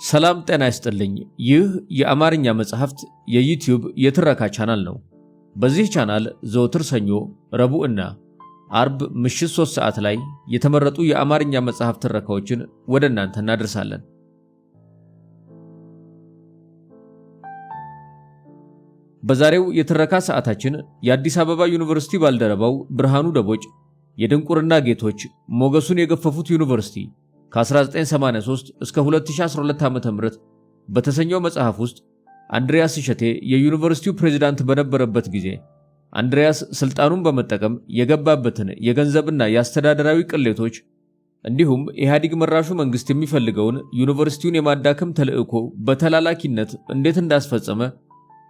ሰላም ጤና ይስጥልኝ። ይህ የአማርኛ መጽሐፍት የዩቲዩብ የትረካ ቻናል ነው። በዚህ ቻናል ዘወትር ሰኞ፣ ረቡዕ እና አርብ ምሽት 3 ሰዓት ላይ የተመረጡ የአማርኛ መጽሐፍት ትረካዎችን ወደ እናንተ እናደርሳለን። በዛሬው የትረካ ሰዓታችን የአዲስ አበባ ዩኒቨርሲቲ ባልደረባው ብርሃኑ ደቦጭ የድንቁርና ጌቶች ሞገሱን የገፈፉት ዩኒቨርሲቲ ከ1983 እስከ 2012 ዓ.ም በተሰኘው መጽሐፍ ውስጥ አንድሪያስ እሸቴ የዩኒቨርሲቲው ፕሬዝዳንት በነበረበት ጊዜ አንድሪያስ ስልጣኑን በመጠቀም የገባበትን የገንዘብና የአስተዳደራዊ ቅሌቶች እንዲሁም ኢህአዴግ መራሹ መንግስት የሚፈልገውን ዩኒቨርሲቲውን የማዳከም ተልዕኮ በተላላኪነት እንዴት እንዳስፈጸመ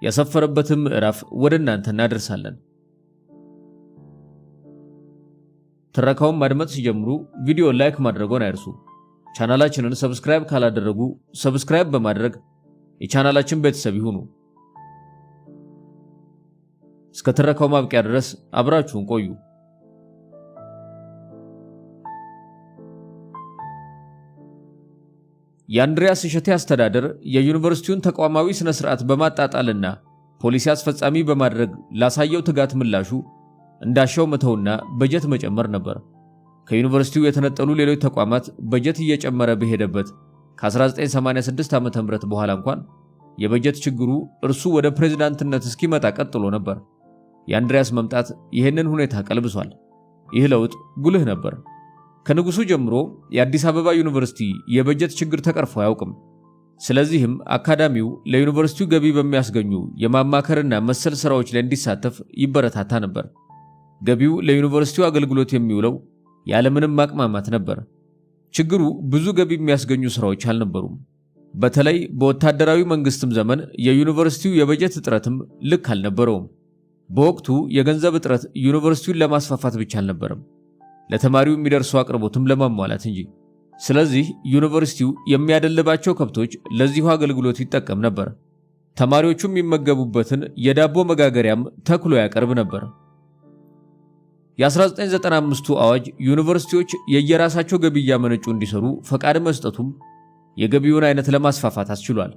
ያሰፈረበትን ምዕራፍ ወደ እናንተ እናደርሳለን። ትረካውን ማድመጥ ሲጀምሩ ቪዲዮ ላይክ ማድረግዎን አይርሱ። ቻናላችንን ሰብስክራይብ ካላደረጉ ሰብስክራይብ በማድረግ የቻናላችን ቤተሰብ ይሁኑ። እስከ ትረካው ማብቂያ ድረስ አብራችሁን ቆዩ። የአንድሪያስ እሸቴ አስተዳደር የዩኒቨርሲቲውን ተቋማዊ ስነ ስርዓት በማጣጣልና ፖሊሲ አስፈጻሚ በማድረግ ላሳየው ትጋት ምላሹ እንዳሻው መተውና በጀት መጨመር ነበር። ከዩኒቨርሲቲው የተነጠሉ ሌሎች ተቋማት በጀት እየጨመረ በሄደበት ከ1986 ዓ.ም በኋላ እንኳን የበጀት ችግሩ እርሱ ወደ ፕሬዝዳንትነት እስኪመጣ ቀጥሎ ነበር። የአንድሪያስ መምጣት ይህንን ሁኔታ ቀልብሷል። ይህ ለውጥ ጉልህ ነበር። ከንጉሱ ጀምሮ የአዲስ አበባ ዩኒቨርሲቲ የበጀት ችግር ተቀርፎ አያውቅም። ስለዚህም አካዳሚው ለዩኒቨርሲቲው ገቢ በሚያስገኙ የማማከርና መሰል ስራዎች ላይ እንዲሳተፍ ይበረታታ ነበር። ገቢው ለዩኒቨርሲቲው አገልግሎት የሚውለው ያለምንም ማቅማማት ነበር። ችግሩ ብዙ ገቢ የሚያስገኙ ስራዎች አልነበሩም። በተለይ በወታደራዊ መንግስትም ዘመን የዩኒቨርሲቲው የበጀት እጥረትም ልክ አልነበረውም። በወቅቱ የገንዘብ እጥረት ዩኒቨርሲቲውን ለማስፋፋት ብቻ አልነበረም፣ ለተማሪው የሚደርሰው አቅርቦትም ለማሟላት እንጂ። ስለዚህ ዩኒቨርሲቲው የሚያደልባቸው ከብቶች ለዚሁ አገልግሎት ይጠቀም ነበር። ተማሪዎቹ የሚመገቡበትን የዳቦ መጋገሪያም ተክሎ ያቀርብ ነበር። የ1995ቱ አዋጅ ዩኒቨርሲቲዎች የየራሳቸው ገቢ እያመነጩ እንዲሰሩ ፈቃድ መስጠቱም የገቢውን አይነት ለማስፋፋት አስችሏል።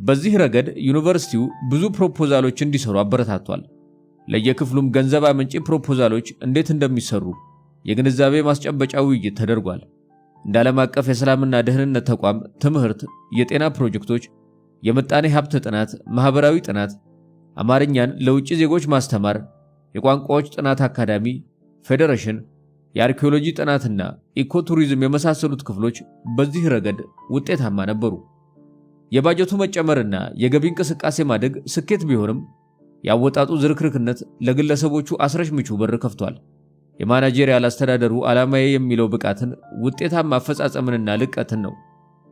በዚህ ረገድ ዩኒቨርሲቲው ብዙ ፕሮፖዛሎች እንዲሰሩ አበረታቷል። ለየክፍሉም ገንዘብ አመንጪ ፕሮፖዛሎች እንዴት እንደሚሰሩ የግንዛቤ ማስጨበጫ ውይይት ተደርጓል። እንደ ዓለም አቀፍ የሰላምና ደህንነት ተቋም ትምህርት፣ የጤና ፕሮጀክቶች፣ የምጣኔ ሀብት ጥናት፣ ማህበራዊ ጥናት፣ አማርኛን ለውጭ ዜጎች ማስተማር፣ የቋንቋዎች ጥናት አካዳሚ፣ ፌዴሬሽን፣ የአርኪኦሎጂ ጥናትና ኢኮቱሪዝም የመሳሰሉት ክፍሎች በዚህ ረገድ ውጤታማ ነበሩ። የባጀቱ መጨመርና የገቢ እንቅስቃሴ ማደግ ስኬት ቢሆንም ያወጣጡ ዝርክርክነት ለግለሰቦቹ አስረሽ ምቹ በር ከፍቷል። የማናጀሪያል አስተዳደሩ ዓላማዬ የሚለው ብቃትን፣ ውጤታማ አፈጻጸምንና ልቀትን ነው።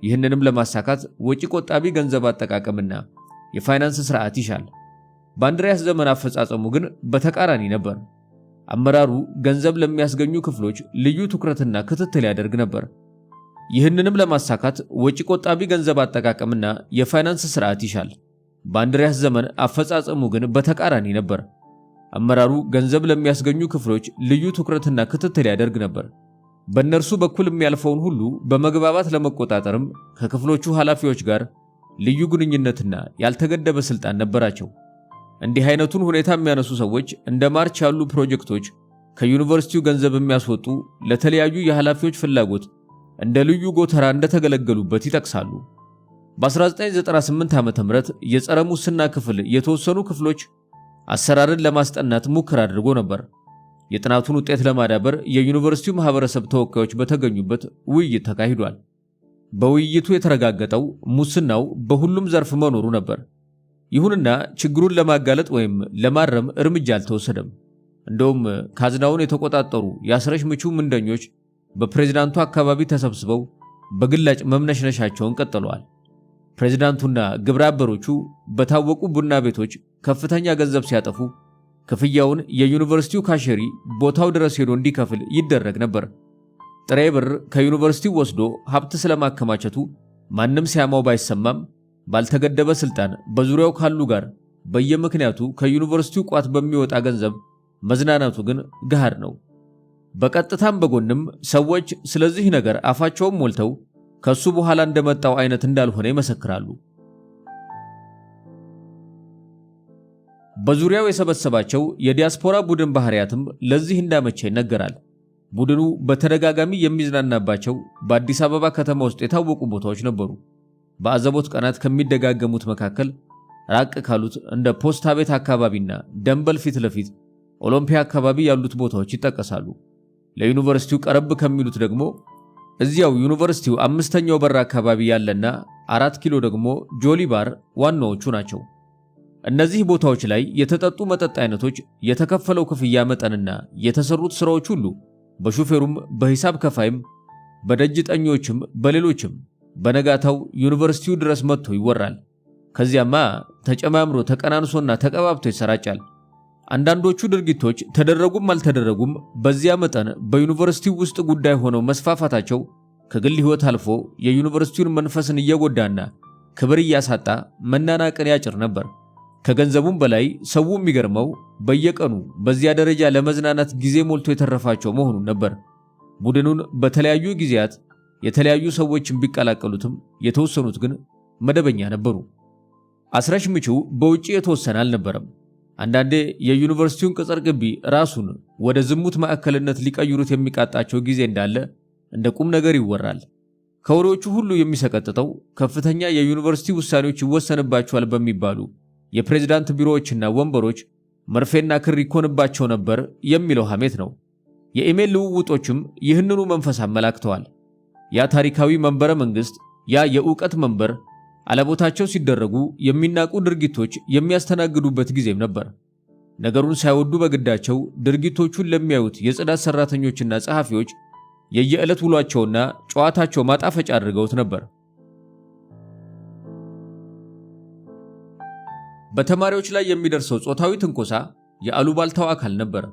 ይህንንም ለማሳካት ወጪ ቆጣቢ ገንዘብ አጠቃቀምና የፋይናንስ ስርዓት ይሻል። በአንድሪያስ ዘመን አፈጻጸሙ ግን በተቃራኒ ነበር። አመራሩ ገንዘብ ለሚያስገኙ ክፍሎች ልዩ ትኩረትና ክትትል ያደርግ ነበር። ይህንንም ለማሳካት ወጪ ቆጣቢ ገንዘብ አጠቃቀምና የፋይናንስ ስርዓት ይሻል። በአንድሪያስ ዘመን አፈጻጸሙ ግን በተቃራኒ ነበር። አመራሩ ገንዘብ ለሚያስገኙ ክፍሎች ልዩ ትኩረትና ክትትል ያደርግ ነበር። በእነርሱ በኩል የሚያልፈውን ሁሉ በመግባባት ለመቆጣጠርም ከክፍሎቹ ኃላፊዎች ጋር ልዩ ግንኙነትና ያልተገደበ ስልጣን ነበራቸው። እንዲህ አይነቱን ሁኔታ የሚያነሱ ሰዎች እንደ ማርች ያሉ ፕሮጀክቶች ከዩኒቨርሲቲው ገንዘብ የሚያስወጡ ለተለያዩ የኃላፊዎች ፍላጎት እንደ ልዩ ጎተራ እንደተገለገሉበት ይጠቅሳሉ። በ1998 ዓ.ም የጸረ ሙስና ክፍል የተወሰኑ ክፍሎች አሰራርን ለማስጠናት ሙከራ አድርጎ ነበር። የጥናቱን ውጤት ለማዳበር የዩኒቨርሲቲው ማህበረሰብ ተወካዮች በተገኙበት ውይይት ተካሂዷል። በውይይቱ የተረጋገጠው ሙስናው በሁሉም ዘርፍ መኖሩ ነበር። ይሁንና ችግሩን ለማጋለጥ ወይም ለማረም እርምጃ አልተወሰደም። እንደውም ካዝናውን የተቆጣጠሩ የአስረሽ ምቹ ምንደኞች በፕሬዝዳንቱ አካባቢ ተሰብስበው በግላጭ መምነሽነሻቸውን ቀጥለዋል። ፕሬዝዳንቱና ግብረ አበሮቹ በታወቁ ቡና ቤቶች ከፍተኛ ገንዘብ ሲያጠፉ ክፍያውን የዩኒቨርሲቲው ካሸሪ ቦታው ድረስ ሄዶ እንዲከፍል ይደረግ ነበር። ጥሬ ብር ከዩኒቨርሲቲው ወስዶ ሀብት ስለማከማቸቱ ማንም ሲያማው ባይሰማም ባልተገደበ ስልጣን በዙሪያው ካሉ ጋር በየምክንያቱ ከዩኒቨርሲቲው ቋት በሚወጣ ገንዘብ መዝናናቱ ግን ገሃድ ነው። በቀጥታም በጎንም ሰዎች ስለዚህ ነገር አፋቸውን ሞልተው ከሱ በኋላ እንደመጣው አይነት እንዳልሆነ ይመሰክራሉ። በዙሪያው የሰበሰባቸው የዲያስፖራ ቡድን ባህሪያትም ለዚህ እንዳመቸ ይነገራል። ቡድኑ በተደጋጋሚ የሚዝናናባቸው በአዲስ አበባ ከተማ ውስጥ የታወቁ ቦታዎች ነበሩ። በአዘቦት ቀናት ከሚደጋገሙት መካከል ራቅ ካሉት እንደ ፖስታ ቤት አካባቢና ደንበል ፊት ለፊት ኦሎምፒያ አካባቢ ያሉት ቦታዎች ይጠቀሳሉ። ለዩኒቨርሲቲው ቀረብ ከሚሉት ደግሞ እዚያው ዩኒቨርሲቲው 5ኛው በር አካባቢ ያለና 4 ኪሎ ደግሞ ጆሊ ባር ዋናዎቹ ናቸው። እነዚህ ቦታዎች ላይ የተጠጡ መጠጥ አይነቶች፣ የተከፈለው ክፍያ መጠንና የተሰሩት ስራዎች ሁሉ በሹፌሩም በሂሳብ ከፋይም በደጅ ጠኞችም በሌሎችም በነጋታው ዩኒቨርሲቲው ድረስ መጥቶ ይወራል። ከዚያማ ተጨማምሮ ተቀናንሶና ተቀባብቶ ይሰራጫል። አንዳንዶቹ ድርጊቶች ተደረጉም አልተደረጉም በዚያ መጠን በዩኒቨርሲቲው ውስጥ ጉዳይ ሆነው መስፋፋታቸው ከግል ሕይወት አልፎ የዩኒቨርሲቲውን መንፈስን እየጎዳና ክብር እያሳጣ መናናቅን ያጭር ነበር። ከገንዘቡም በላይ ሰው የሚገርመው በየቀኑ በዚያ ደረጃ ለመዝናናት ጊዜ ሞልቶ የተረፋቸው መሆኑን ነበር። ቡድኑን በተለያዩ ጊዜያት የተለያዩ ሰዎችን ቢቀላቀሉትም የተወሰኑት ግን መደበኛ ነበሩ። አስረሽ ምቹ በውጪ የተወሰነ አልነበረም። አንዳንዴ የዩኒቨርሲቲውን ቅጽር ግቢ ራሱን ወደ ዝሙት ማዕከልነት ሊቀይሩት የሚቃጣቸው ጊዜ እንዳለ እንደ ቁም ነገር ይወራል። ከወሬዎቹ ሁሉ የሚሰቀጥጠው ከፍተኛ የዩኒቨርሲቲ ውሳኔዎች ይወሰንባቸዋል በሚባሉ የፕሬዝዳንት ቢሮዎችና ወንበሮች መርፌና ክር ይኮንባቸው ነበር የሚለው ሐሜት ነው። የኢሜል ልውውጦችም ይህንኑ መንፈስ አመላክተዋል። ያ ታሪካዊ መንበረ መንግስት፣ ያ የዕውቀት መንበር አለቦታቸው ሲደረጉ የሚናቁ ድርጊቶች የሚያስተናግዱበት ጊዜም ነበር። ነገሩን ሳይወዱ በግዳቸው ድርጊቶቹን ለሚያዩት የጽዳት ሰራተኞችና ጸሐፊዎች የየዕለት ውሏቸውና ጨዋታቸው ማጣፈጫ አድርገውት ነበር። በተማሪዎች ላይ የሚደርሰው ጾታዊ ትንኮሳ የአሉባልታው አካል ነበር።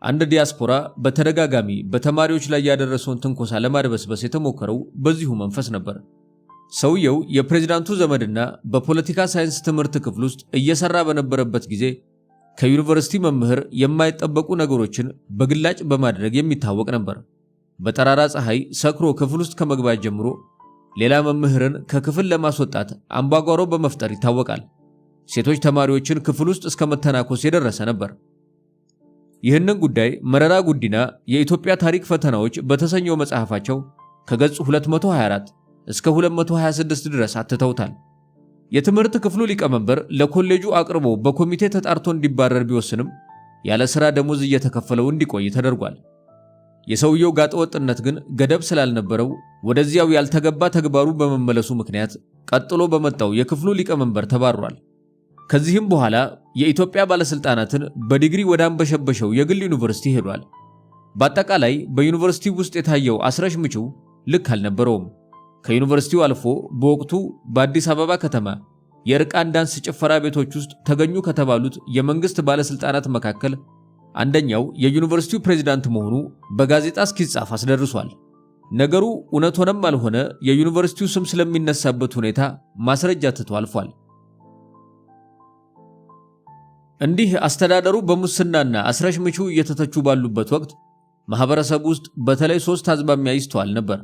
አንድ ዲያስፖራ በተደጋጋሚ በተማሪዎች ላይ ያደረሰውን ትንኮሳ ለማድበስበስ የተሞከረው በዚሁ መንፈስ ነበር። ሰውየው የፕሬዝዳንቱ ዘመድና በፖለቲካ ሳይንስ ትምህርት ክፍል ውስጥ እየሰራ በነበረበት ጊዜ ከዩኒቨርሲቲ መምህር የማይጠበቁ ነገሮችን በግላጭ በማድረግ የሚታወቅ ነበር። በጠራራ ፀሐይ ሰክሮ ክፍል ውስጥ ከመግባት ጀምሮ ሌላ መምህርን ከክፍል ለማስወጣት አምባጓሮ በመፍጠር ይታወቃል። ሴቶች ተማሪዎችን ክፍል ውስጥ እስከ መተናኮስ የደረሰ ነበር። ይህንን ጉዳይ መረራ ጉዲና የኢትዮጵያ ታሪክ ፈተናዎች በተሰኘው መጽሐፋቸው ከገጽ 224 እስከ 226 ድረስ አትተውታል። የትምህርት ክፍሉ ሊቀመንበር ለኮሌጁ አቅርቦ በኮሚቴ ተጣርቶ እንዲባረር ቢወስንም ያለ ሥራ ደሞዝ እየተከፈለው እንዲቆይ ተደርጓል። የሰውየው ጋጠወጥነት ግን ገደብ ስላልነበረው ወደዚያው ያልተገባ ተግባሩ በመመለሱ ምክንያት ቀጥሎ በመጣው የክፍሉ ሊቀመንበር ተባሯል። ከዚህም በኋላ የኢትዮጵያ ባለስልጣናትን በዲግሪ ወደ አንበሸበሸው የግል ዩኒቨርሲቲ ሄዷል። በአጠቃላይ በዩኒቨርሲቲ ውስጥ የታየው አስረሽ ምቹ ልክ አልነበረውም። ከዩኒቨርሲቲው አልፎ በወቅቱ በአዲስ አበባ ከተማ የእርቃን ዳንስ ጭፈራ ቤቶች ውስጥ ተገኙ ከተባሉት የመንግስት ባለስልጣናት መካከል አንደኛው የዩኒቨርሲቲው ፕሬዝዳንት መሆኑ በጋዜጣ እስኪጻፍ አስደርሷል። ነገሩ እውነት ሆነም አልሆነ የዩኒቨርሲቲው ስም ስለሚነሳበት ሁኔታ ማስረጃ ትቶ አልፏል። እንዲህ አስተዳደሩ በሙስናና አስረሽ ምቹ እየተተቹ ባሉበት ወቅት ማህበረሰብ ውስጥ በተለይ 3 አዝማሚያ ይስተዋል ነበር።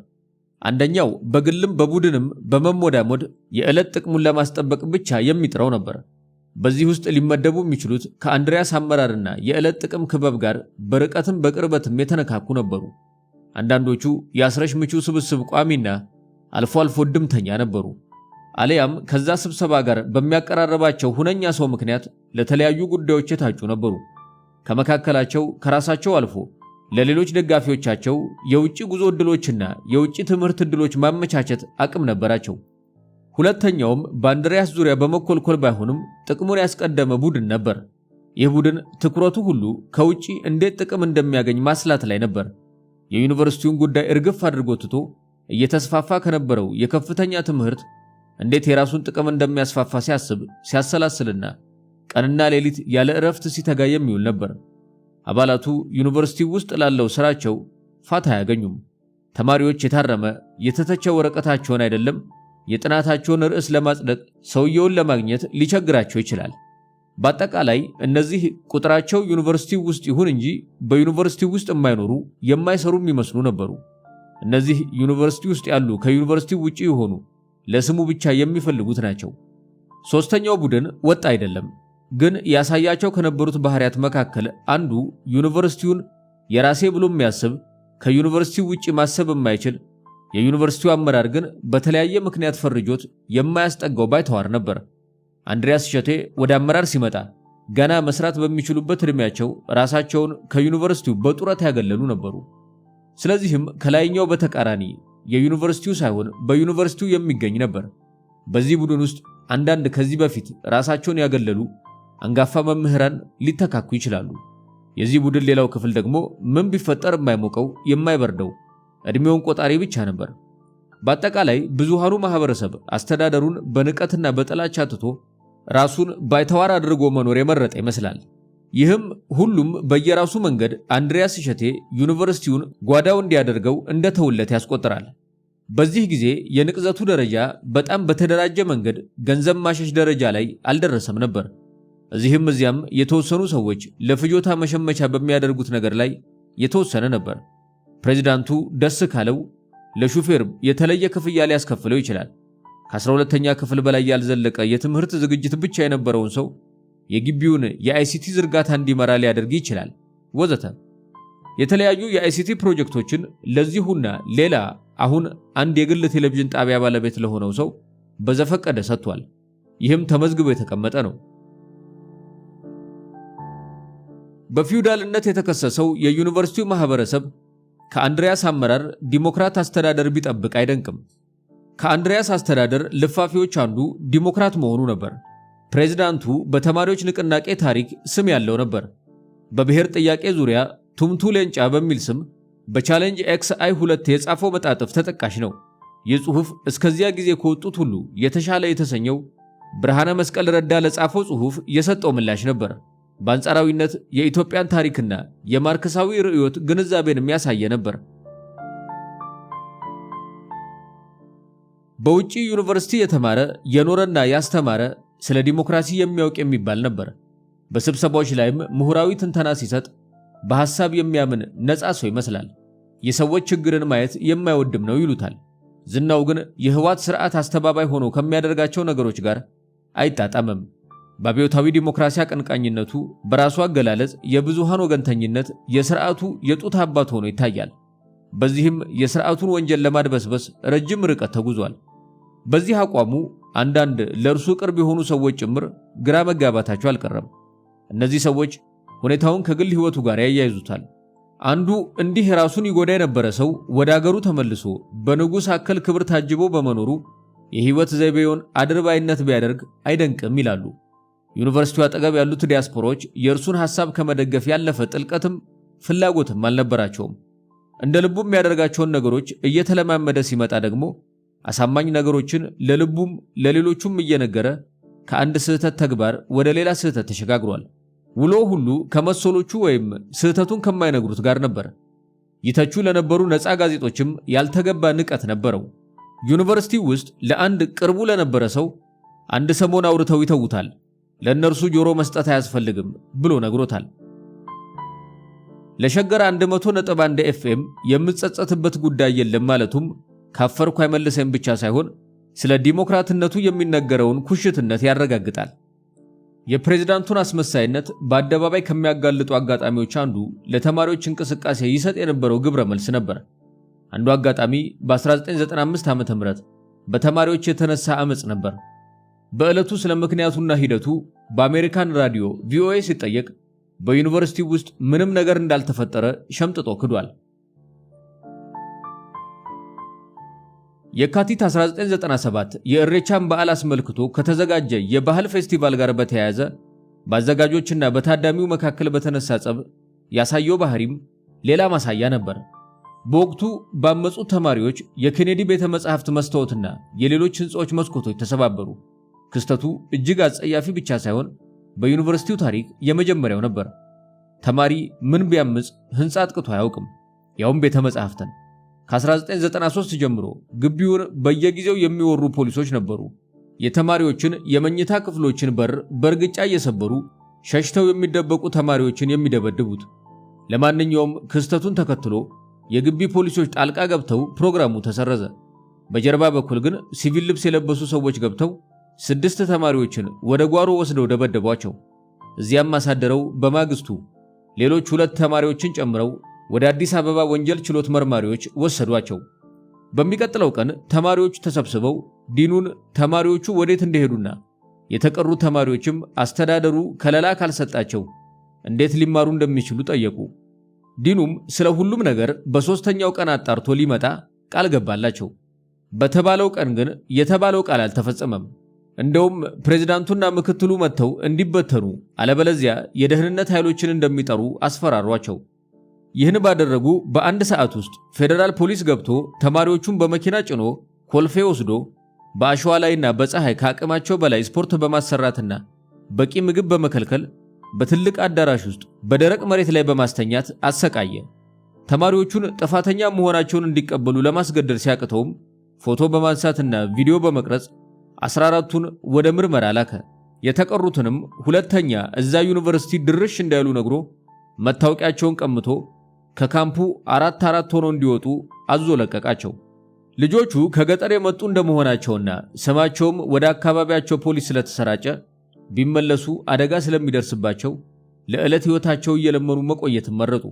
አንደኛው በግልም በቡድንም በመሞዳሞድ የዕለት ጥቅሙን ለማስጠበቅ ብቻ የሚጥረው ነበር። በዚህ ውስጥ ሊመደቡ የሚችሉት ከአንድሪያስ አመራርና የዕለት ጥቅም ክበብ ጋር በርቀትም በቅርበትም የተነካኩ ነበሩ። አንዳንዶቹ የአስረሽ ምቹ ስብስብ ቋሚና አልፎ አልፎ ድምተኛ ነበሩ። አሊያም ከዛ ስብሰባ ጋር በሚያቀራረባቸው ሁነኛ ሰው ምክንያት ለተለያዩ ጉዳዮች የታጩ ነበሩ። ከመካከላቸው ከራሳቸው አልፎ ለሌሎች ደጋፊዎቻቸው የውጭ ጉዞ ዕድሎችና የውጭ ትምህርት ዕድሎች ማመቻቸት አቅም ነበራቸው። ሁለተኛውም በአንድሪያስ ዙሪያ በመኮልኮል ባይሆንም ጥቅሙን ያስቀደመ ቡድን ነበር። ይህ ቡድን ትኩረቱ ሁሉ ከውጭ እንዴት ጥቅም እንደሚያገኝ ማስላት ላይ ነበር። የዩኒቨርሲቲውን ጉዳይ እርግፍ አድርጎ ትቶ እየተስፋፋ ከነበረው የከፍተኛ ትምህርት እንዴት የራሱን ጥቅም እንደሚያስፋፋ ሲያስብ ሲያሰላስልና ቀንና ሌሊት ያለ እረፍት ሲተጋ የሚውል ነበር። አባላቱ ዩኒቨርሲቲ ውስጥ ላለው ስራቸው ፋታ አያገኙም። ተማሪዎች የታረመ የተተቸ ወረቀታቸውን አይደለም የጥናታቸውን ርዕስ ለማጽደቅ ሰውየውን ለማግኘት ሊቸግራቸው ይችላል። በአጠቃላይ እነዚህ ቁጥራቸው ዩኒቨርሲቲ ውስጥ ይሁን እንጂ በዩኒቨርሲቲ ውስጥ የማይኖሩ የማይሰሩ የሚመስሉ ነበሩ። እነዚህ ዩኒቨርሲቲ ውስጥ ያሉ ከዩኒቨርሲቲው ውጪ የሆኑ ለስሙ ብቻ የሚፈልጉት ናቸው። ሶስተኛው ቡድን ወጥ አይደለም፣ ግን ያሳያቸው ከነበሩት ባህሪያት መካከል አንዱ ዩኒቨርሲቲውን የራሴ ብሎ የሚያስብ ከዩኒቨርሲቲው ውጪ ማሰብ የማይችል የዩኒቨርሲቲው አመራር ግን በተለያየ ምክንያት ፈርጆት የማያስጠጋው ባይተዋር ነበር። አንድሪያስ እሸቴ ወደ አመራር ሲመጣ ገና መስራት በሚችሉበት እድሜያቸው ራሳቸውን ከዩኒቨርሲቲው በጡረታ ያገለሉ ነበሩ። ስለዚህም ከላይኛው በተቃራኒ የዩኒቨርሲቲው ሳይሆን በዩኒቨርሲቲው የሚገኝ ነበር። በዚህ ቡድን ውስጥ አንዳንድ ከዚህ በፊት ራሳቸውን ያገለሉ አንጋፋ መምህራን ሊተካኩ ይችላሉ። የዚህ ቡድን ሌላው ክፍል ደግሞ ምን ቢፈጠር የማይሞቀው የማይበርደው እድሜውን ቆጣሪ ብቻ ነበር። በአጠቃላይ ብዙሃኑ ማህበረሰብ አስተዳደሩን በንቀትና በጥላቻ ትቶ ራሱን ባይተዋር አድርጎ መኖር የመረጠ ይመስላል። ይህም ሁሉም በየራሱ መንገድ አንድሪያስ እሸቴ ዩኒቨርሲቲውን ጓዳው እንዲያደርገው እንደተውለት ያስቆጥራል። በዚህ ጊዜ የንቅዘቱ ደረጃ በጣም በተደራጀ መንገድ ገንዘብ ማሸሽ ደረጃ ላይ አልደረሰም ነበር። እዚህም እዚያም የተወሰኑ ሰዎች ለፍጆታ መሸመቻ በሚያደርጉት ነገር ላይ የተወሰነ ነበር። ፕሬዝዳንቱ ደስ ካለው ለሹፌር የተለየ ክፍያ ሊያስከፍለው ይችላል። ከ12ኛ ክፍል በላይ ያልዘለቀ የትምህርት ዝግጅት ብቻ የነበረውን ሰው የግቢውን የአይሲቲ ዝርጋታ እንዲመራ ሊያደርግ ይችላል ወዘተ። የተለያዩ የአይሲቲ ፕሮጀክቶችን ለዚሁና ሌላ አሁን አንድ የግል ቴሌቪዥን ጣቢያ ባለቤት ለሆነው ሰው በዘፈቀደ ሰጥቷል። ይህም ተመዝግቦ የተቀመጠ ነው። በፊውዳልነት የተከሰሰው የዩኒቨርሲቲው ማህበረሰብ ከአንድሪያስ አመራር ዲሞክራት አስተዳደር ቢጠብቅ አይደንቅም። ከአንድሪያስ አስተዳደር ልፋፊዎች አንዱ ዲሞክራት መሆኑ ነበር። ፕሬዝዳንቱ በተማሪዎች ንቅናቄ ታሪክ ስም ያለው ነበር። በብሔር ጥያቄ ዙሪያ ቱምቱ ሌንጫ በሚል ስም በቻሌንጅ XI2 የጻፈው መጣጥፍ ተጠቃሽ ነው። ይህ ጽሑፍ እስከዚያ ጊዜ ከወጡት ሁሉ የተሻለ የተሰኘው ብርሃነ መስቀል ረዳ ለጻፈው ጽሑፍ የሰጠው ምላሽ ነበር። በአንጻራዊነት የኢትዮጵያን ታሪክና የማርክሳዊ ርዕዮት ግንዛቤን የሚያሳየ ነበር። በውጪ ዩኒቨርሲቲ የተማረ የኖረና ያስተማረ ስለ ዲሞክራሲ የሚያውቅ የሚባል ነበር። በስብሰባዎች ላይም ምሁራዊ ትንተና ሲሰጥ በሐሳብ የሚያምን ነፃ ሰው ይመስላል። የሰዎች ችግርን ማየት የማይወድም ነው ይሉታል። ዝናው ግን የህዋት ስርዓት አስተባባይ ሆኖ ከሚያደርጋቸው ነገሮች ጋር አይጣጣምም። በአብዮታዊ ዲሞክራሲ አቀንቃኝነቱ በራሱ አገላለጽ የብዙሃን ወገንተኝነት የስርዓቱ የጡት አባት ሆኖ ይታያል። በዚህም የስርዓቱን ወንጀል ለማድበስበስ ረጅም ርቀት ተጉዟል። በዚህ አቋሙ አንዳንድ ለእርሱ ቅርብ የሆኑ ሰዎች ጭምር ግራ መጋባታቸው አልቀረም። እነዚህ ሰዎች ሁኔታውን ከግል ህይወቱ ጋር ያያይዙታል። አንዱ እንዲህ ራሱን ይጎዳ የነበረ ሰው ወደ አገሩ ተመልሶ በንጉሥ አከል ክብር ታጅቦ በመኖሩ የህይወት ዘይቤውን አድርባይነት ቢያደርግ አይደንቅም ይላሉ። ዩኒቨርሲቲው አጠገብ ያሉት ዲያስፖራዎች የእርሱን ሐሳብ ከመደገፍ ያለፈ ጥልቀትም ፍላጎትም አልነበራቸውም። እንደ ልቡ የሚያደርጋቸውን ነገሮች እየተለማመደ ሲመጣ ደግሞ አሳማኝ ነገሮችን ለልቡም ለሌሎቹም እየነገረ ከአንድ ስህተት ተግባር ወደ ሌላ ስህተት ተሸጋግሯል። ውሎ ሁሉ ከመሰሎቹ ወይም ስህተቱን ከማይነግሩት ጋር ነበር። ይተቹ ለነበሩ ነፃ ጋዜጦችም ያልተገባ ንቀት ነበረው። ዩኒቨርሲቲ ውስጥ ለአንድ ቅርቡ ለነበረ ሰው አንድ ሰሞን አውርተው ይተውታል፣ ለእነርሱ ጆሮ መስጠት አያስፈልግም ብሎ ነግሮታል። ለሸገር 100.1 FM የምጸጸትበት ጉዳይ የለም ማለቱም ካፈርኩ አይመልሰም ብቻ ሳይሆን ስለ ዲሞክራትነቱ የሚነገረውን ኩሽትነት ያረጋግጣል። የፕሬዝዳንቱን አስመሳይነት በአደባባይ ከሚያጋልጡ አጋጣሚዎች አንዱ ለተማሪዎች እንቅስቃሴ ይሰጥ የነበረው ግብረ መልስ ነበር። አንዱ አጋጣሚ በ1995 ዓ.ም በተማሪዎች የተነሳ አመጽ ነበር። በዕለቱ ስለ ምክንያቱና ሂደቱ በአሜሪካን ራዲዮ ቪኦኤ ሲጠየቅ በዩኒቨርሲቲ ውስጥ ምንም ነገር እንዳልተፈጠረ ሸምጥጦ ክዷል። የካቲት 1997 የእሬቻን በዓል አስመልክቶ ከተዘጋጀ የባህል ፌስቲቫል ጋር በተያያዘ በአዘጋጆችና በታዳሚው መካከል በተነሳ ጸብ ያሳየው ባህሪም ሌላ ማሳያ ነበር። በወቅቱ ባመጹት ተማሪዎች የኬኔዲ ቤተ መጻሕፍት መስታወትና የሌሎች ሕንፃዎች መስኮቶች ተሰባበሩ። ክስተቱ እጅግ አጸያፊ ብቻ ሳይሆን በዩኒቨርሲቲው ታሪክ የመጀመሪያው ነበር። ተማሪ ምን ቢያምጽ ሕንፃ አጥቅቶ አያውቅም፣ ያውም ቤተ መጻሕፍትን። ከ1993 ጀምሮ ግቢውን በየጊዜው የሚወሩ ፖሊሶች ነበሩ። የተማሪዎችን የመኝታ ክፍሎችን በር በእርግጫ እየሰበሩ ሸሽተው የሚደበቁ ተማሪዎችን የሚደበድቡት። ለማንኛውም ክስተቱን ተከትሎ የግቢ ፖሊሶች ጣልቃ ገብተው ፕሮግራሙ ተሰረዘ። በጀርባ በኩል ግን ሲቪል ልብስ የለበሱ ሰዎች ገብተው 6 ተማሪዎችን ወደ ጓሮ ወስደው ደበደቧቸው። እዚያም አሳደረው በማግስቱ ሌሎች 2 ተማሪዎችን ጨምረው ወደ አዲስ አበባ ወንጀል ችሎት መርማሪዎች ወሰዷቸው። በሚቀጥለው ቀን ተማሪዎቹ ተሰብስበው ዲኑን ተማሪዎቹ ወዴት እንደሄዱና የተቀሩ ተማሪዎችም አስተዳደሩ ከለላ ካልሰጣቸው እንዴት ሊማሩ እንደሚችሉ ጠየቁ። ዲኑም ስለ ሁሉም ነገር በ3ኛው ቀን አጣርቶ ሊመጣ ቃል ገባላቸው። በተባለው ቀን ግን የተባለው ቃል አልተፈጸመም። እንደውም ፕሬዝዳንቱና ምክትሉ መጥተው እንዲበተኑ አለበለዚያ የደህንነት ኃይሎችን እንደሚጠሩ አስፈራሯቸው። ይህን ባደረጉ በአንድ ሰዓት ውስጥ ፌደራል ፖሊስ ገብቶ ተማሪዎቹን በመኪና ጭኖ ኮልፌ ወስዶ በአሸዋ ላይና በፀሐይ ከአቅማቸው በላይ ስፖርት በማሰራትና በቂ ምግብ በመከልከል በትልቅ አዳራሽ ውስጥ በደረቅ መሬት ላይ በማስተኛት አሰቃየ። ተማሪዎቹን ጥፋተኛ መሆናቸውን እንዲቀበሉ ለማስገደድ ሲያቅተውም ፎቶ በማንሳትና ቪዲዮ በመቅረጽ 14ቱን ወደ ምርመራ ላከ። የተቀሩትንም ሁለተኛ እዛ ዩኒቨርሲቲ ድርሽ እንዳይሉ ነግሮ መታወቂያቸውን ቀምቶ ከካምፑ 4 ሆነው እንዲወጡ አዞ ለቀቃቸው። ልጆቹ ከገጠር የመጡ እንደመሆናቸውና ስማቸውም ወደ አካባቢያቸው ፖሊስ ስለተሰራጨ ቢመለሱ አደጋ ስለሚደርስባቸው ለዕለት ሕይወታቸው እየለመኑ መቆየትን መረጡ።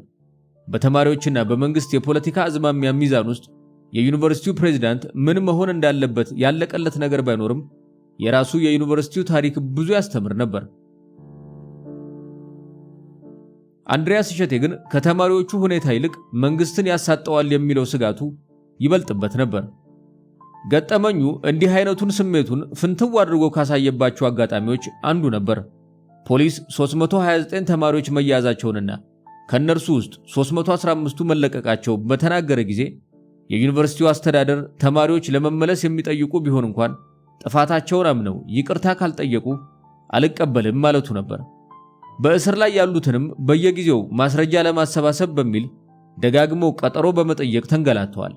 በተማሪዎችና በመንግስት የፖለቲካ አዝማሚያ ሚዛን ውስጥ የዩኒቨርሲቲው ፕሬዝዳንት ምን መሆን እንዳለበት ያለቀለት ነገር ባይኖርም የራሱ የዩኒቨርሲቲው ታሪክ ብዙ ያስተምር ነበር። አንድሪያስ እሸቴ ግን ከተማሪዎቹ ሁኔታ ይልቅ መንግስትን ያሳጠዋል የሚለው ስጋቱ ይበልጥበት ነበር። ገጠመኙ እንዲህ አይነቱን ስሜቱን ፍንትው አድርጎ ካሳየባቸው አጋጣሚዎች አንዱ ነበር። ፖሊስ 329 ተማሪዎች መያዛቸውንና ከነርሱ ውስጥ 315ቱ መለቀቃቸው በተናገረ ጊዜ የዩኒቨርሲቲው አስተዳደር ተማሪዎች ለመመለስ የሚጠይቁ ቢሆን እንኳን ጥፋታቸውን አምነው ይቅርታ ካልጠየቁ አልቀበልም ማለቱ ነበር። በእስር ላይ ያሉትንም በየጊዜው ማስረጃ ለማሰባሰብ በሚል ደጋግሞ ቀጠሮ በመጠየቅ ተንገላተዋል።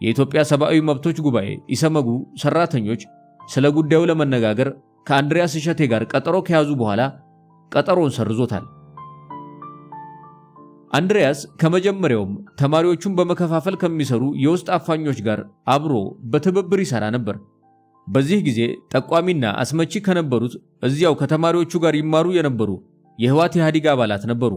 የኢትዮጵያ ሰብአዊ መብቶች ጉባኤ ኢሰመጉ ሰራተኞች ስለ ጉዳዩ ለመነጋገር ከአንድሪያስ እሸቴ ጋር ቀጠሮ ከያዙ በኋላ ቀጠሮን ሰርዞታል። አንድሪያስ ከመጀመሪያውም ተማሪዎቹን በመከፋፈል ከሚሰሩ የውስጥ አፋኞች ጋር አብሮ በትብብር ይሰራ ነበር። በዚህ ጊዜ ጠቋሚና አስመቺ ከነበሩት እዚያው ከተማሪዎቹ ጋር ይማሩ የነበሩ የህወሓት ኢህአዴግ አባላት ነበሩ።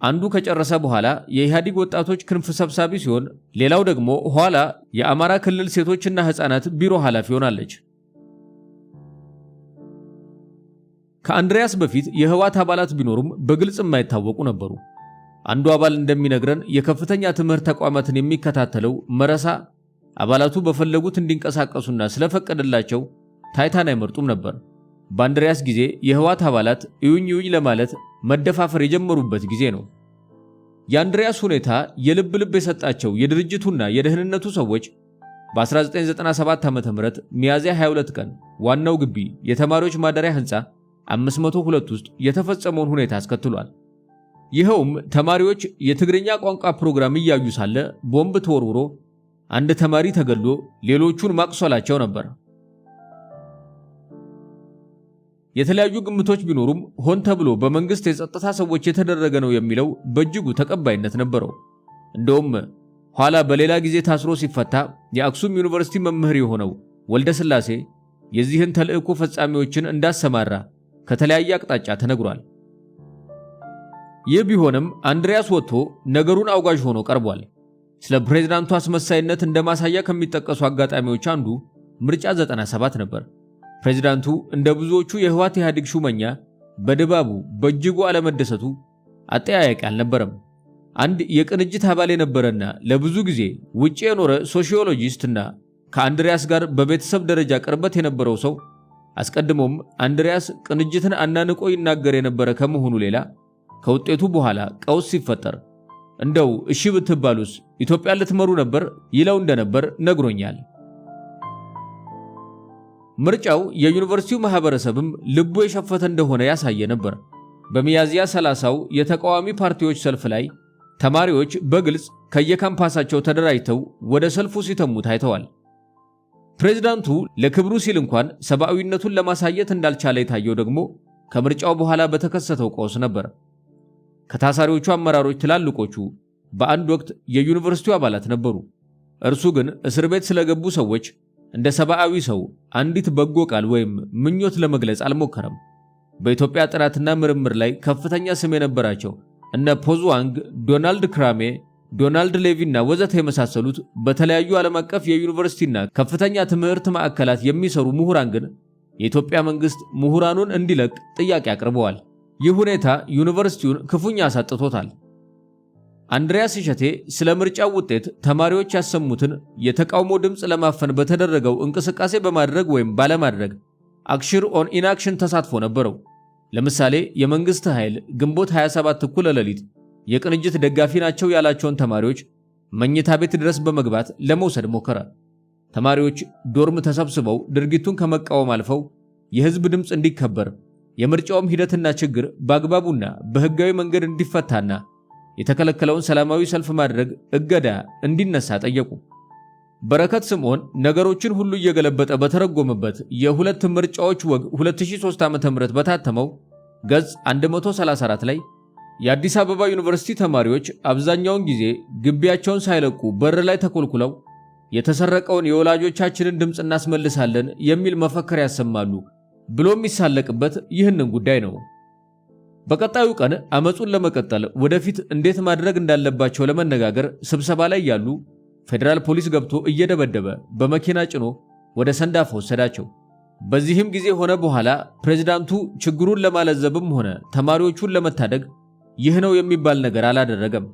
አንዱ ከጨረሰ በኋላ የኢህአዴግ ወጣቶች ክንፍ ሰብሳቢ ሲሆን፣ ሌላው ደግሞ ኋላ የአማራ ክልል ሴቶችና ህፃናት ቢሮ ኃላፊ ሆናለች። ከአንድሪያስ በፊት የህወሓት አባላት ቢኖሩም በግልጽ የማይታወቁ ነበሩ። አንዱ አባል እንደሚነግረን የከፍተኛ ትምህርት ተቋማትን የሚከታተለው መረሳ አባላቱ በፈለጉት እንዲንቀሳቀሱና ስለፈቀደላቸው ታይታን አይመርጡም ነበር። በአንድሪያስ ጊዜ የህወሓት አባላት እዩኝ ለማለት መደፋፈር የጀመሩበት ጊዜ ነው። የአንድሪያስ ሁኔታ የልብ የሰጣቸው የድርጅቱና የደህንነቱ ሰዎች በ1997 ዓ.ም ሚያዝያ 22 ቀን ዋናው ግቢ የተማሪዎች ማደሪያ ህንፃ 502 ውስጥ የተፈጸመውን ሁኔታ አስከትሏል። ይኸውም ተማሪዎች የትግርኛ ቋንቋ ፕሮግራም እያዩ ሳለ ቦምብ ተወርውሮ አንድ ተማሪ ተገድሎ ሌሎቹን ማቁሰላቸው ነበር። የተለያዩ ግምቶች ቢኖሩም ሆን ተብሎ በመንግስት የጸጥታ ሰዎች የተደረገ ነው የሚለው በእጅጉ ተቀባይነት ነበረው። እንደውም ኋላ በሌላ ጊዜ ታስሮ ሲፈታ የአክሱም ዩኒቨርሲቲ መምህር የሆነው ወልደ ስላሴ የዚህን ተልእኮ ፈጻሚዎችን እንዳሰማራ ከተለያየ አቅጣጫ ተነግሯል። ይህ ቢሆንም አንድሪያስ ወጥቶ ነገሩን አውጋዥ ሆኖ ቀርቧል። ስለ ፕሬዝዳንቱ አስመሳይነት እንደማሳያ ከሚጠቀሱ አጋጣሚዎች አንዱ ምርጫ 97 ነበር። ፕሬዝዳንቱ እንደ ብዙዎቹ የህወሓት ኢህአዴግ ሹመኛ በድባቡ በእጅጉ አለመደሰቱ አጠያያቂ አልነበረም። አንድ የቅንጅት አባል የነበረና ለብዙ ጊዜ ውጪ የኖረ ሶሺዮሎጂስትና ከአንድሪያስ ጋር በቤተሰብ ደረጃ ቅርበት የነበረው ሰው አስቀድሞም አንድሪያስ ቅንጅትን አናንቆ ይናገር የነበረ ከመሆኑ ሌላ ከውጤቱ በኋላ ቀውስ ሲፈጠር እንደው እሺ ብትባሉስ ኢትዮጵያ ልትመሩ ነበር ይለው እንደነበር ነግሮኛል። ምርጫው የዩኒቨርሲቲው ማህበረሰብም ልቡ የሸፈተ እንደሆነ ያሳየ ነበር። በሚያዝያ 30ው የተቃዋሚ ፓርቲዎች ሰልፍ ላይ ተማሪዎች በግልጽ ከየካምፓሳቸው ተደራጅተው ወደ ሰልፉ ሲተሙ ታይተዋል። ፕሬዝዳንቱ ለክብሩ ሲል እንኳን ሰብአዊነቱን ለማሳየት እንዳልቻለ የታየው ደግሞ ከምርጫው በኋላ በተከሰተው ቀውስ ነበር። ከታሳሪዎቹ አመራሮች ትላልቆቹ በአንድ ወቅት የዩኒቨርሲቲው አባላት ነበሩ። እርሱ ግን እስር ቤት ስለገቡ ሰዎች እንደ ሰብአዊ ሰው አንዲት በጎ ቃል ወይም ምኞት ለመግለጽ አልሞከረም። በኢትዮጵያ ጥናትና ምርምር ላይ ከፍተኛ ስም የነበራቸው እነ ፖዝዋንግ፣ ዶናልድ ክራሜ፣ ዶናልድ ሌቪና ወዘተ የመሳሰሉት በተለያዩ ዓለም አቀፍ የዩኒቨርሲቲና ከፍተኛ ትምህርት ማዕከላት የሚሰሩ ምሁራን ግን የኢትዮጵያ መንግስት ምሁራኑን እንዲለቅ ጥያቄ አቅርበዋል። ይህ ሁኔታ ዩኒቨርሲቲውን ክፉኛ አሳጥቶታል። አንድሪያስ እሸቴ ስለ ምርጫው ውጤት ተማሪዎች ያሰሙትን የተቃውሞ ድምፅ ለማፈን በተደረገው እንቅስቃሴ በማድረግ ወይም ባለማድረግ አክሽር ኦን ኢንአክሽን ተሳትፎ ነበረው። ለምሳሌ የመንግስት ኃይል ግንቦት 27 እኩለ ሌሊት የቅንጅት ደጋፊ ናቸው ያላቸውን ተማሪዎች መኝታ ቤት ድረስ በመግባት ለመውሰድ ሞከረ። ተማሪዎች ዶርም ተሰብስበው ድርጊቱን ከመቃወም አልፈው የህዝብ ድምፅ እንዲከበር፣ የምርጫውም ሂደትና ችግር በአግባቡና በህጋዊ መንገድ እንዲፈታና የተከለከለውን ሰላማዊ ሰልፍ ማድረግ እገዳ እንዲነሳ ጠየቁ። በረከት ስምዖን ነገሮችን ሁሉ እየገለበጠ በተረጎመበት የሁለት ምርጫዎች ወግ 2003 ዓ.ም በታተመው ገጽ 134 ላይ የአዲስ አበባ ዩኒቨርሲቲ ተማሪዎች አብዛኛውን ጊዜ ግቢያቸውን ሳይለቁ በር ላይ ተኮልኩለው የተሰረቀውን የወላጆቻችንን ድምፅ እናስመልሳለን የሚል መፈክር ያሰማሉ ብሎ የሚሳለቅበት ይህንን ጉዳይ ነው። በቀጣዩ ቀን አመጹን ለመቀጠል ወደፊት እንዴት ማድረግ እንዳለባቸው ለመነጋገር ስብሰባ ላይ ያሉ ፌደራል ፖሊስ ገብቶ እየደበደበ በመኪና ጭኖ ወደ ሰንዳፋ ወሰዳቸው። በዚህም ጊዜ ሆነ በኋላ ፕሬዝዳንቱ ችግሩን ለማለዘብም ሆነ ተማሪዎቹን ለመታደግ ይህ ነው የሚባል ነገር አላደረገም።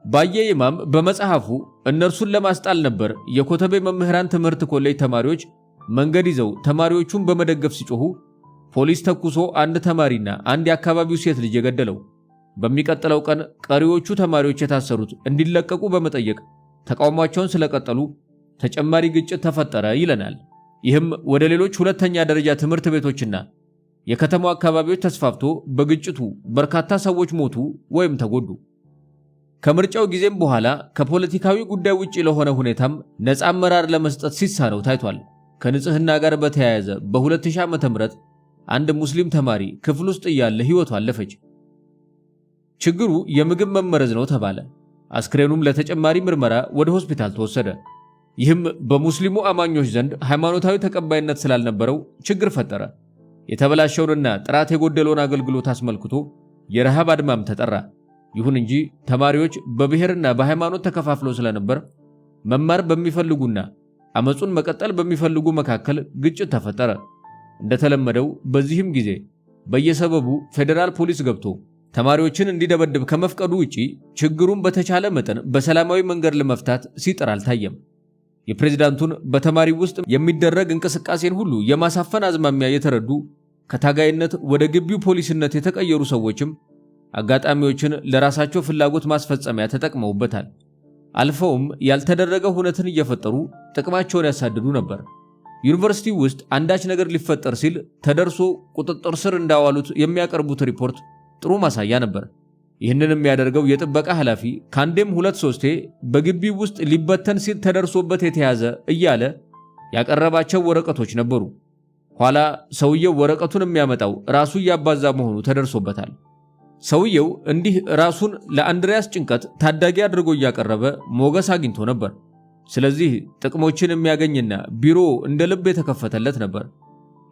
ባየ ኢማም በመጽሐፉ እነርሱን ለማስጣል ነበር የኮተቤ መምህራን ትምህርት ኮሌጅ ተማሪዎች መንገድ ይዘው ተማሪዎቹን በመደገፍ ሲጮሁ ፖሊስ ተኩሶ አንድ ተማሪና አንድ የአካባቢው ሴት ልጅ የገደለው። በሚቀጥለው ቀን ቀሪዎቹ ተማሪዎች የታሰሩት እንዲለቀቁ በመጠየቅ ተቃውሟቸውን ስለቀጠሉ ተጨማሪ ግጭት ተፈጠረ ይለናል። ይህም ወደ ሌሎች ሁለተኛ ደረጃ ትምህርት ቤቶችና የከተማው አካባቢዎች ተስፋፍቶ በግጭቱ በርካታ ሰዎች ሞቱ ወይም ተጎዱ። ከምርጫው ጊዜም በኋላ ከፖለቲካዊ ጉዳይ ውጪ ለሆነ ሁኔታም ነፃ አመራር ለመስጠት ሲሳነው ታይቷል። ከንጽህና ጋር በተያያዘ በ2000 ዓ.ም አንድ ሙስሊም ተማሪ ክፍል ውስጥ እያለ ሕይወቱ አለፈች። ችግሩ የምግብ መመረዝ ነው ተባለ። አስክሬኑም ለተጨማሪ ምርመራ ወደ ሆስፒታል ተወሰደ። ይህም በሙስሊሙ አማኞች ዘንድ ሃይማኖታዊ ተቀባይነት ስላልነበረው ችግር ፈጠረ። የተበላሸውንና ጥራት የጎደለውን አገልግሎት አስመልክቶ የረሃብ አድማም ተጠራ። ይሁን እንጂ ተማሪዎች በብሔርና በሃይማኖት ተከፋፍለው ስለነበር መማር በሚፈልጉና አመጹን መቀጠል በሚፈልጉ መካከል ግጭት ተፈጠረ። እንደተለመደው በዚህም ጊዜ በየሰበቡ ፌደራል ፖሊስ ገብቶ ተማሪዎችን እንዲደበድብ ከመፍቀዱ ውጪ ችግሩን በተቻለ መጠን በሰላማዊ መንገድ ለመፍታት ሲጥር አልታየም። የፕሬዝዳንቱን በተማሪ ውስጥ የሚደረግ እንቅስቃሴን ሁሉ የማሳፈን አዝማሚያ የተረዱ ከታጋይነት ወደ ግቢው ፖሊስነት የተቀየሩ ሰዎችም አጋጣሚዎችን ለራሳቸው ፍላጎት ማስፈጸሚያ ተጠቅመውበታል። አልፈውም ያልተደረገ ሁነትን እየፈጠሩ ጥቅማቸውን ያሳድዱ ነበር። ዩኒቨርሲቲ ውስጥ አንዳች ነገር ሊፈጠር ሲል ተደርሶ ቁጥጥር ስር እንዳዋሉት የሚያቀርቡት ሪፖርት ጥሩ ማሳያ ነበር። ይህንን የሚያደርገው የጥበቃ ኃላፊ ካንዴም 2-3 በግቢው ውስጥ ሊበተን ሲል ተደርሶበት የተያዘ እያለ ያቀረባቸው ወረቀቶች ነበሩ። ኋላ ሰውየው ወረቀቱን የሚያመጣው ራሱ እያባዛ መሆኑ ተደርሶበታል። ሰውየው እንዲህ ራሱን ለአንድሪያስ ጭንቀት ታዳጊ አድርጎ እያቀረበ ሞገስ አግኝቶ ነበር። ስለዚህ ጥቅሞችን የሚያገኝና ቢሮ እንደ ልብ የተከፈተለት ነበር።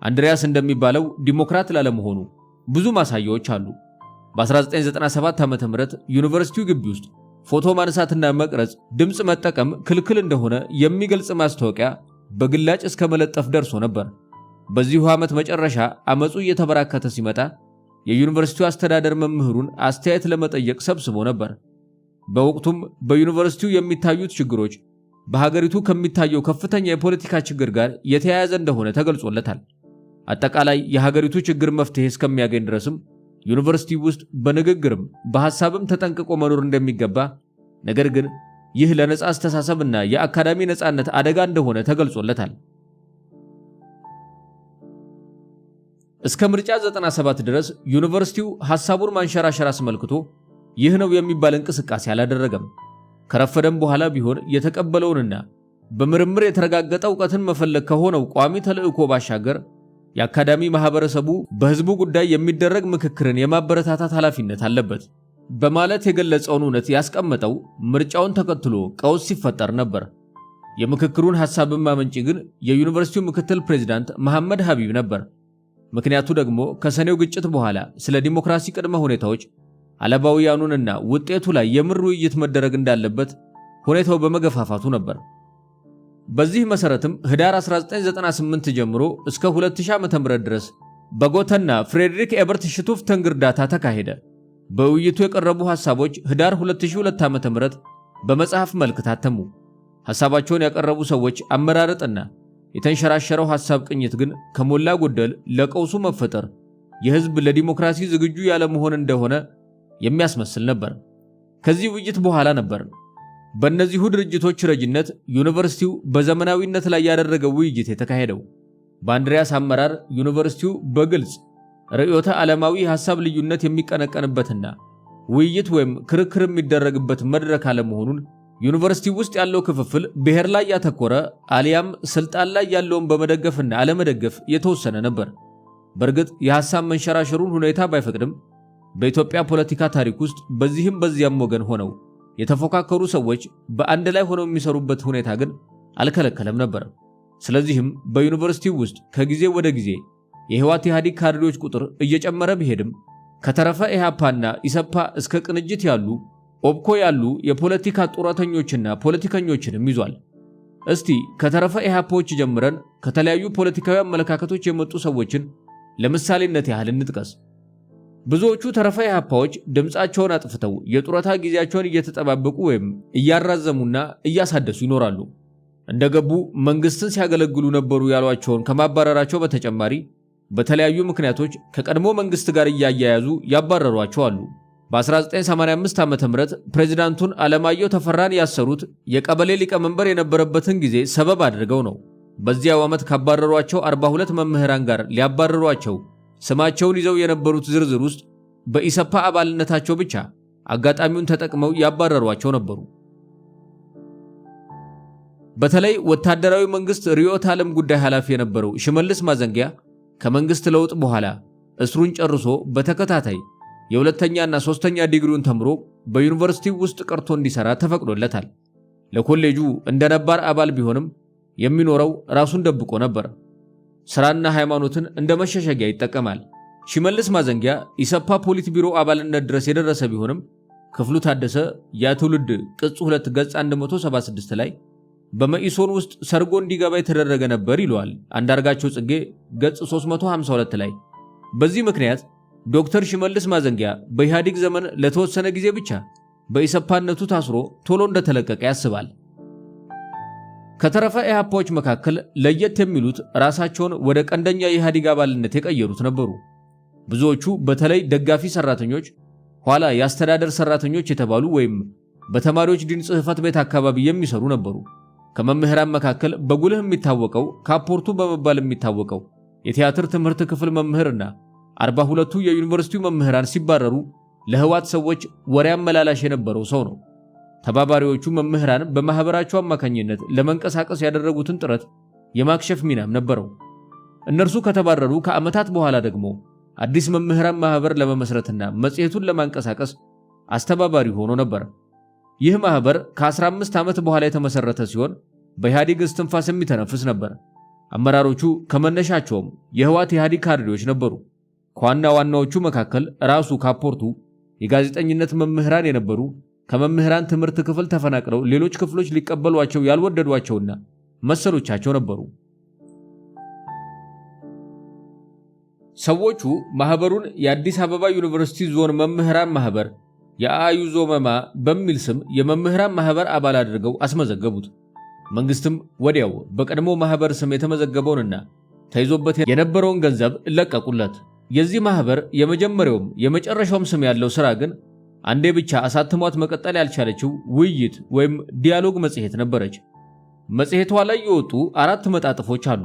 አንድሪያስ እንደሚባለው ዲሞክራት ላለመሆኑ ብዙ ማሳያዎች አሉ። በ1997 ዓ.ም ዩኒቨርሲቲው ግቢ ውስጥ ፎቶ ማንሳትና መቅረጽ፣ ድምፅ መጠቀም ክልክል እንደሆነ የሚገልጽ ማስታወቂያ በግላጭ እስከ መለጠፍ ደርሶ ነበር። በዚሁ ዓመት መጨረሻ አመጹ እየተበራከተ ሲመጣ የዩኒቨርሲቲው አስተዳደር መምህሩን አስተያየት ለመጠየቅ ሰብስቦ ነበር። በወቅቱም በዩኒቨርሲቲው የሚታዩት ችግሮች በሀገሪቱ ከሚታየው ከፍተኛ የፖለቲካ ችግር ጋር የተያያዘ እንደሆነ ተገልጾለታል። አጠቃላይ የሀገሪቱ ችግር መፍትሄ እስከሚያገኝ ድረስም ዩኒቨርሲቲ ውስጥ በንግግርም በሐሳብም ተጠንቅቆ መኖር እንደሚገባ፣ ነገር ግን ይህ ለነጻ አስተሳሰብና የአካዳሚ ነጻነት አደጋ እንደሆነ ተገልጾለታል። እስከ ምርጫ 97 ድረስ ዩኒቨርሲቲው ሐሳቡን ማንሸራሸር አስመልክቶ ይህ ነው የሚባል እንቅስቃሴ አላደረገም። ከረፈደም በኋላ ቢሆን የተቀበለውንና በምርምር የተረጋገጠ ዕውቀትን መፈለግ ከሆነው ቋሚ ተልዕኮ ባሻገር የአካዳሚ ማህበረሰቡ በህዝቡ ጉዳይ የሚደረግ ምክክርን የማበረታታት ኃላፊነት አለበት በማለት የገለጸውን እውነት ያስቀመጠው ምርጫውን ተከትሎ ቀውስ ሲፈጠር ነበር። የምክክሩን ሐሳብም አመንጪ ግን የዩኒቨርሲቲው ምክትል ፕሬዝዳንት መሐመድ ሐቢብ ነበር። ምክንያቱ ደግሞ ከሰኔው ግጭት በኋላ ስለ ዲሞክራሲ ቅድመ ሁኔታዎች አለባውያኑንና ውጤቱ ላይ የምር ውይይት መደረግ እንዳለበት ሁኔታው በመገፋፋቱ ነበር። በዚህ መሰረትም ህዳር 1998 ጀምሮ እስከ 2000 ዓ.ም ድረስ በጎተና ፍሬድሪክ ኤበርት ሽቱፍተንግ እርዳታ ተካሄደ። በውይይቱ የቀረቡ ሐሳቦች ህዳር 2002 ዓ.ም በመጽሐፍ መልክ ታተሙ። ሐሳባቸውን ያቀረቡ ሰዎች አመራረጥና የተንሸራሸረው ሐሳብ ቅኝት ግን ከሞላ ጎደል ለቀውሱ መፈጠር የህዝብ ለዲሞክራሲ ዝግጁ ያለ መሆን እንደሆነ የሚያስመስል ነበር። ከዚህ ውይይት በኋላ ነበር በእነዚሁ ድርጅቶች ረጅነት ዩኒቨርሲቲው በዘመናዊነት ላይ ያደረገው ውይይት የተካሄደው። በአንድሪያስ አመራር ዩኒቨርሲቲው በግልጽ ርዕዮተ ዓለማዊ ሐሳብ ልዩነት የሚቀነቀንበትና ውይይት ወይም ክርክር የሚደረግበት መድረክ አለመሆኑን፣ ዩኒቨርሲቲ ውስጥ ያለው ክፍፍል ብሔር ላይ ያተኮረ አሊያም ስልጣን ላይ ያለውን በመደገፍና አለመደገፍ የተወሰነ ነበር። በእርግጥ የሐሳብ መንሸራሸሩን ሁኔታ ባይፈቅድም በኢትዮጵያ ፖለቲካ ታሪክ ውስጥ በዚህም በዚያም ወገን ሆነው የተፎካከሩ ሰዎች በአንድ ላይ ሆነው የሚሰሩበት ሁኔታ ግን አልከለከለም ነበር። ስለዚህም በዩኒቨርሲቲው ውስጥ ከጊዜ ወደ ጊዜ የህወሓት ኢህአዴግ ካድሬዎች ቁጥር እየጨመረ ቢሄድም ከተረፈ ኢህአፓና ኢሰፓ እስከ ቅንጅት ያሉ ኦብኮ ያሉ የፖለቲካ ጡረተኞችና ፖለቲከኞችንም ይዟል። እስቲ ከተረፈ ኢህአፓዎች ጀምረን ከተለያዩ ፖለቲካዊ አመለካከቶች የመጡ ሰዎችን ለምሳሌነት ያህል እንጥቀስ። ብዙዎቹ ተረፈ ኢህአፓዎች ድምጻቸውን አጥፍተው የጡረታ ጊዜያቸውን እየተጠባበቁ ወይም እያራዘሙና እያሳደሱ ይኖራሉ። እንደገቡ መንግስትን ሲያገለግሉ ነበሩ ያሏቸውን ከማባረራቸው በተጨማሪ በተለያዩ ምክንያቶች ከቀድሞ መንግስት ጋር እያያያዙ ያባረሯቸው አሉ። በ1985 ዓ.ም ፕሬዝዳንቱን አለማየሁ ተፈራን ያሰሩት የቀበሌ ሊቀመንበር የነበረበትን ጊዜ ሰበብ አድርገው ነው። በዚያው ዓመት ካባረሯቸው 42 መምህራን ጋር ሊያባረሯቸው ስማቸውን ይዘው የነበሩት ዝርዝር ውስጥ በኢሰፓ አባልነታቸው ብቻ አጋጣሚውን ተጠቅመው ያባረሯቸው ነበሩ። በተለይ ወታደራዊ መንግስት ርዕዮተ ዓለም ጉዳይ ኃላፊ የነበረው ሽመልስ ማዘንጊያ ከመንግስት ለውጥ በኋላ እስሩን ጨርሶ በተከታታይ የሁለተኛና ሶስተኛ ዲግሪውን ተምሮ በዩኒቨርሲቲው ውስጥ ቀርቶ እንዲሰራ ተፈቅዶለታል። ለኮሌጁ እንደ ነባር አባል ቢሆንም የሚኖረው ራሱን ደብቆ ነበር። ስራና ሃይማኖትን እንደ መሸሸጊያ ይጠቀማል። ሽመልስ ማዘንጊያ ኢሰፓ ፖሊት ቢሮ አባልነት ድረስ የደረሰ ቢሆንም ክፍሉ ታደሰ ያ ትውልድ ቅጽ 2 ገጽ 176 ላይ በመኢሶን ውስጥ ሰርጎ እንዲገባ የተደረገ ነበር ይለዋል አንዳርጋቸው ጽጌ ገጽ 352 ላይ። በዚህ ምክንያት ዶክተር ሽመልስ ማዘንጊያ በኢህአዴግ ዘመን ለተወሰነ ጊዜ ብቻ በኢሰፓነቱ ታስሮ ቶሎ እንደተለቀቀ ያስባል። ከተረፈ ኢህአፓዎች መካከል ለየት የሚሉት ራሳቸውን ወደ ቀንደኛ የኢህአዴግ አባልነት የቀየሩት ነበሩ። ብዙዎቹ በተለይ ደጋፊ ሰራተኞች ኋላ የአስተዳደር ሰራተኞች የተባሉ ወይም በተማሪዎች ዲን ጽሕፈት ቤት አካባቢ የሚሰሩ ነበሩ። ከመምህራን መካከል በጉልህ የሚታወቀው ካፖርቱ በመባል የሚታወቀው የቲያትር ትምህርት ክፍል መምህርና 42ቱ የዩኒቨርሲቲው መምህራን ሲባረሩ ለህወሓት ሰዎች ወሬ አመላላሽ የነበረው ሰው ነው። ተባባሪዎቹ መምህራን በማህበራቸው አማካኝነት ለመንቀሳቀስ ያደረጉትን ጥረት የማክሸፍ ሚናም ነበረው። እነርሱ ከተባረሩ ከዓመታት በኋላ ደግሞ አዲስ መምህራን ማህበር ለመመስረትና መጽሔቱን ለማንቀሳቀስ አስተባባሪ ሆኖ ነበር። ይህ ማህበር ከ15 ዓመት በኋላ የተመሰረተ ሲሆን በኢህአዴግ እስትንፋስ የሚተነፍስ ነበር። አመራሮቹ ከመነሻቸውም የህወሓት ኢህአዴግ ካድሬዎች ነበሩ። ከዋና ዋናዎቹ መካከል ራሱ ካፖርቱ የጋዜጠኝነት መምህራን የነበሩ ከመምህራን ትምህርት ክፍል ተፈናቅለው ሌሎች ክፍሎች ሊቀበሏቸው ያልወደዷቸውና መሰሎቻቸው ነበሩ። ሰዎቹ ማህበሩን የአዲስ አበባ ዩኒቨርሲቲ ዞን መምህራን ማህበር የአዩ ዞመማ በሚል ስም የመምህራን ማህበር አባል አድርገው አስመዘገቡት። መንግስትም ወዲያው በቀድሞ ማህበር ስም የተመዘገበውንና ተይዞበት የነበረውን ገንዘብ ለቀቁለት። የዚህ ማህበር የመጀመሪያውም የመጨረሻውም ስም ያለው ስራ ግን አንዴ ብቻ አሳትሟት መቀጠል ያልቻለችው ውይይት ወይም ዲያሎግ መጽሔት ነበረች። መጽሔቷ ላይ የወጡ 4 መጣጥፎች አሉ።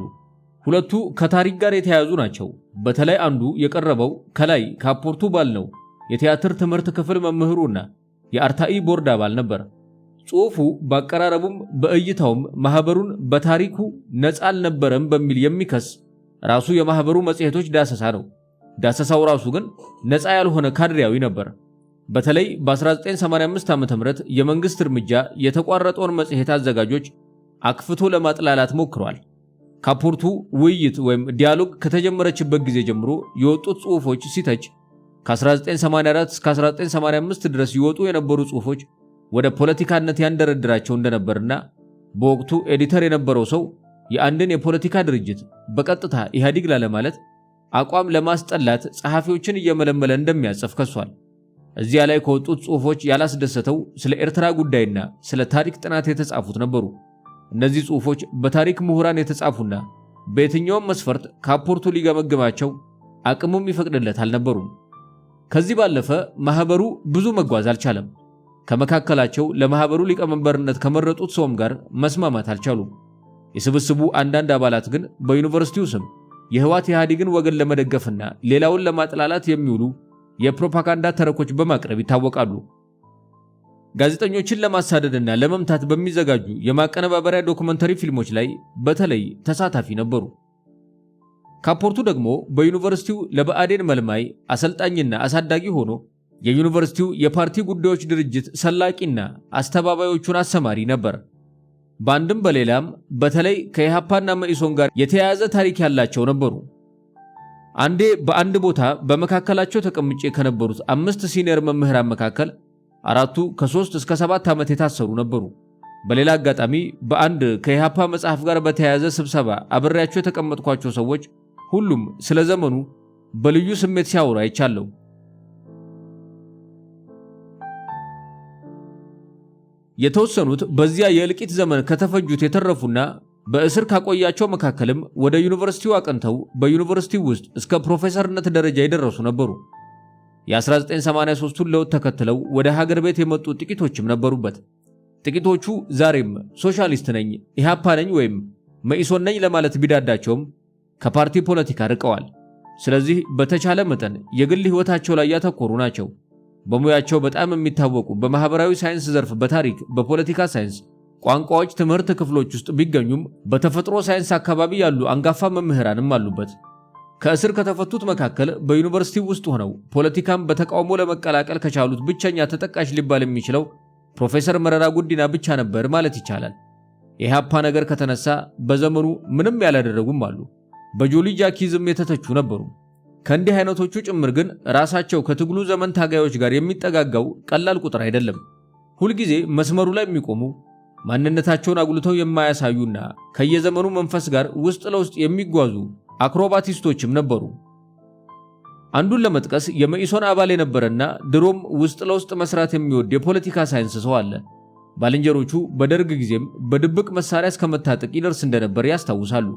ሁለቱ ከታሪክ ጋር የተያያዙ ናቸው። በተለይ አንዱ የቀረበው ከላይ ካፖርቱ ባልነው የቲያትር ትምህርት ክፍል መምህሩና የአርታኢ ቦርድ አባል ነበር። ጽሑፉ በአቀራረቡም በእይታውም ማህበሩን በታሪኩ ነፃ አልነበረም በሚል የሚከስ ራሱ የማህበሩ መጽሔቶች ዳሰሳ ነው። ዳሰሳው ራሱ ግን ነፃ ያልሆነ ካድሬያዊ ነበር። በተለይ በ1985 ዓ.ም የመንግስት እርምጃ የተቋረጠውን መጽሔት አዘጋጆች አክፍቶ ለማጥላላት ሞክሯል። ካፖርቱ ውይይት ወይም ዲያሎግ ከተጀመረችበት ጊዜ ጀምሮ የወጡት ጽሑፎች ሲተች ከ1984 እስከ 1985 ድረስ ይወጡ የነበሩ ጽሑፎች ወደ ፖለቲካነት ያንደረድራቸው እንደነበርና በወቅቱ ኤዲተር የነበረው ሰው የአንድን የፖለቲካ ድርጅት በቀጥታ ኢህአዲግ ላለማለት አቋም ለማስጠላት ጸሐፊዎችን እየመለመለ እንደሚያጽፍ ከሷል። እዚያ ላይ ከወጡት ጽሑፎች ያላስደሰተው ስለ ኤርትራ ጉዳይና ስለ ታሪክ ጥናት የተጻፉት ነበሩ። እነዚህ ጽሑፎች በታሪክ ምሁራን የተጻፉና በየትኛውም መስፈርት ካፖርቱ ሊገመግማቸው አቅሙም ይፈቅድለት አልነበሩም። ከዚህ ባለፈ ማህበሩ ብዙ መጓዝ አልቻለም። ከመካከላቸው ለማህበሩ ሊቀመንበርነት ከመረጡት ሰውም ጋር መስማማት አልቻሉም። የስብስቡ አንዳንድ አባላት ግን በዩኒቨርሲቲው ስም የህወሓት ኢህአዴግን ወገን ለመደገፍና ሌላውን ለማጥላላት የሚውሉ የፕሮፓጋንዳ ተረኮች በማቅረብ ይታወቃሉ። ጋዜጠኞችን ለማሳደድና ለመምታት በሚዘጋጁ የማቀነባበሪያ ዶክመንተሪ ፊልሞች ላይ በተለይ ተሳታፊ ነበሩ። ካፖርቱ ደግሞ በዩኒቨርሲቲው ለብአዴን መልማይ አሰልጣኝና አሳዳጊ ሆኖ የዩኒቨርሲቲው የፓርቲ ጉዳዮች ድርጅት ሰላቂና አስተባባዮቹን አሰማሪ ነበር። በአንድም በሌላም በተለይ ከኢሃፓና መኢሶን ጋር የተያያዘ ታሪክ ያላቸው ነበሩ። አንዴ በአንድ ቦታ በመካከላቸው ተቀምጬ ከነበሩት 5 ሲኒየር መምህራን መካከል 4ቱ ከ3 እስከ 7 ዓመት የታሰሩ ነበሩ። በሌላ አጋጣሚ በአንድ ከኢሃፓ መጽሐፍ ጋር በተያያዘ ስብሰባ አብሬያቸው የተቀመጥኳቸው ሰዎች ሁሉም ስለ ዘመኑ በልዩ ስሜት ሲያወሩ አይቻለሁ። የተወሰኑት በዚያ የእልቂት ዘመን ከተፈጁት የተረፉና በእስር ካቆያቸው መካከልም ወደ ዩኒቨርሲቲው አቀንተው በዩኒቨርሲቲው ውስጥ እስከ ፕሮፌሰርነት ደረጃ የደረሱ ነበሩ። የ1983ቱን ለውጥ ተከትለው ወደ ሀገር ቤት የመጡ ጥቂቶችም ነበሩበት። ጥቂቶቹ ዛሬም ሶሻሊስት ነኝ፣ ኢሃፓ ነኝ ወይም መኢሶን ነኝ ለማለት ቢዳዳቸውም ከፓርቲ ፖለቲካ ርቀዋል። ስለዚህ በተቻለ መጠን የግል ሕይወታቸው ላይ ያተኮሩ ናቸው። በሙያቸው በጣም የሚታወቁ በማህበራዊ ሳይንስ ዘርፍ፣ በታሪክ፣ በፖለቲካ ሳይንስ፣ ቋንቋዎች ትምህርት ክፍሎች ውስጥ ቢገኙም በተፈጥሮ ሳይንስ አካባቢ ያሉ አንጋፋ መምህራንም አሉበት። ከእስር ከተፈቱት መካከል በዩኒቨርሲቲው ውስጥ ሆነው ፖለቲካን በተቃውሞ ለመቀላቀል ከቻሉት ብቸኛ ተጠቃሽ ሊባል የሚችለው ፕሮፌሰር መረራ ጉዲና ብቻ ነበር ማለት ይቻላል። የኢሃፓ ነገር ከተነሳ በዘመኑ ምንም ያላደረጉም አሉ። በጆሊ ጃኪዝም የተተቹ ነበሩ። ከእንዲህ አይነቶቹ ጭምር ግን ራሳቸው ከትግሉ ዘመን ታጋዮች ጋር የሚጠጋጋው ቀላል ቁጥር አይደለም። ሁልጊዜ መስመሩ ላይ የሚቆሙ ማንነታቸውን አጉልተው የማያሳዩና ከየዘመኑ መንፈስ ጋር ውስጥ ለውስጥ የሚጓዙ አክሮባቲስቶችም ነበሩ። አንዱን ለመጥቀስ የመኢሶን አባል የነበረና ድሮም ውስጥ ለውስጥ መስራት የሚወድ የፖለቲካ ሳይንስ ሰው አለ። ባልንጀሮቹ በደርግ ጊዜም በድብቅ መሳሪያ እስከመታጠቅ ይደርስ እንደነበር ያስታውሳሉ።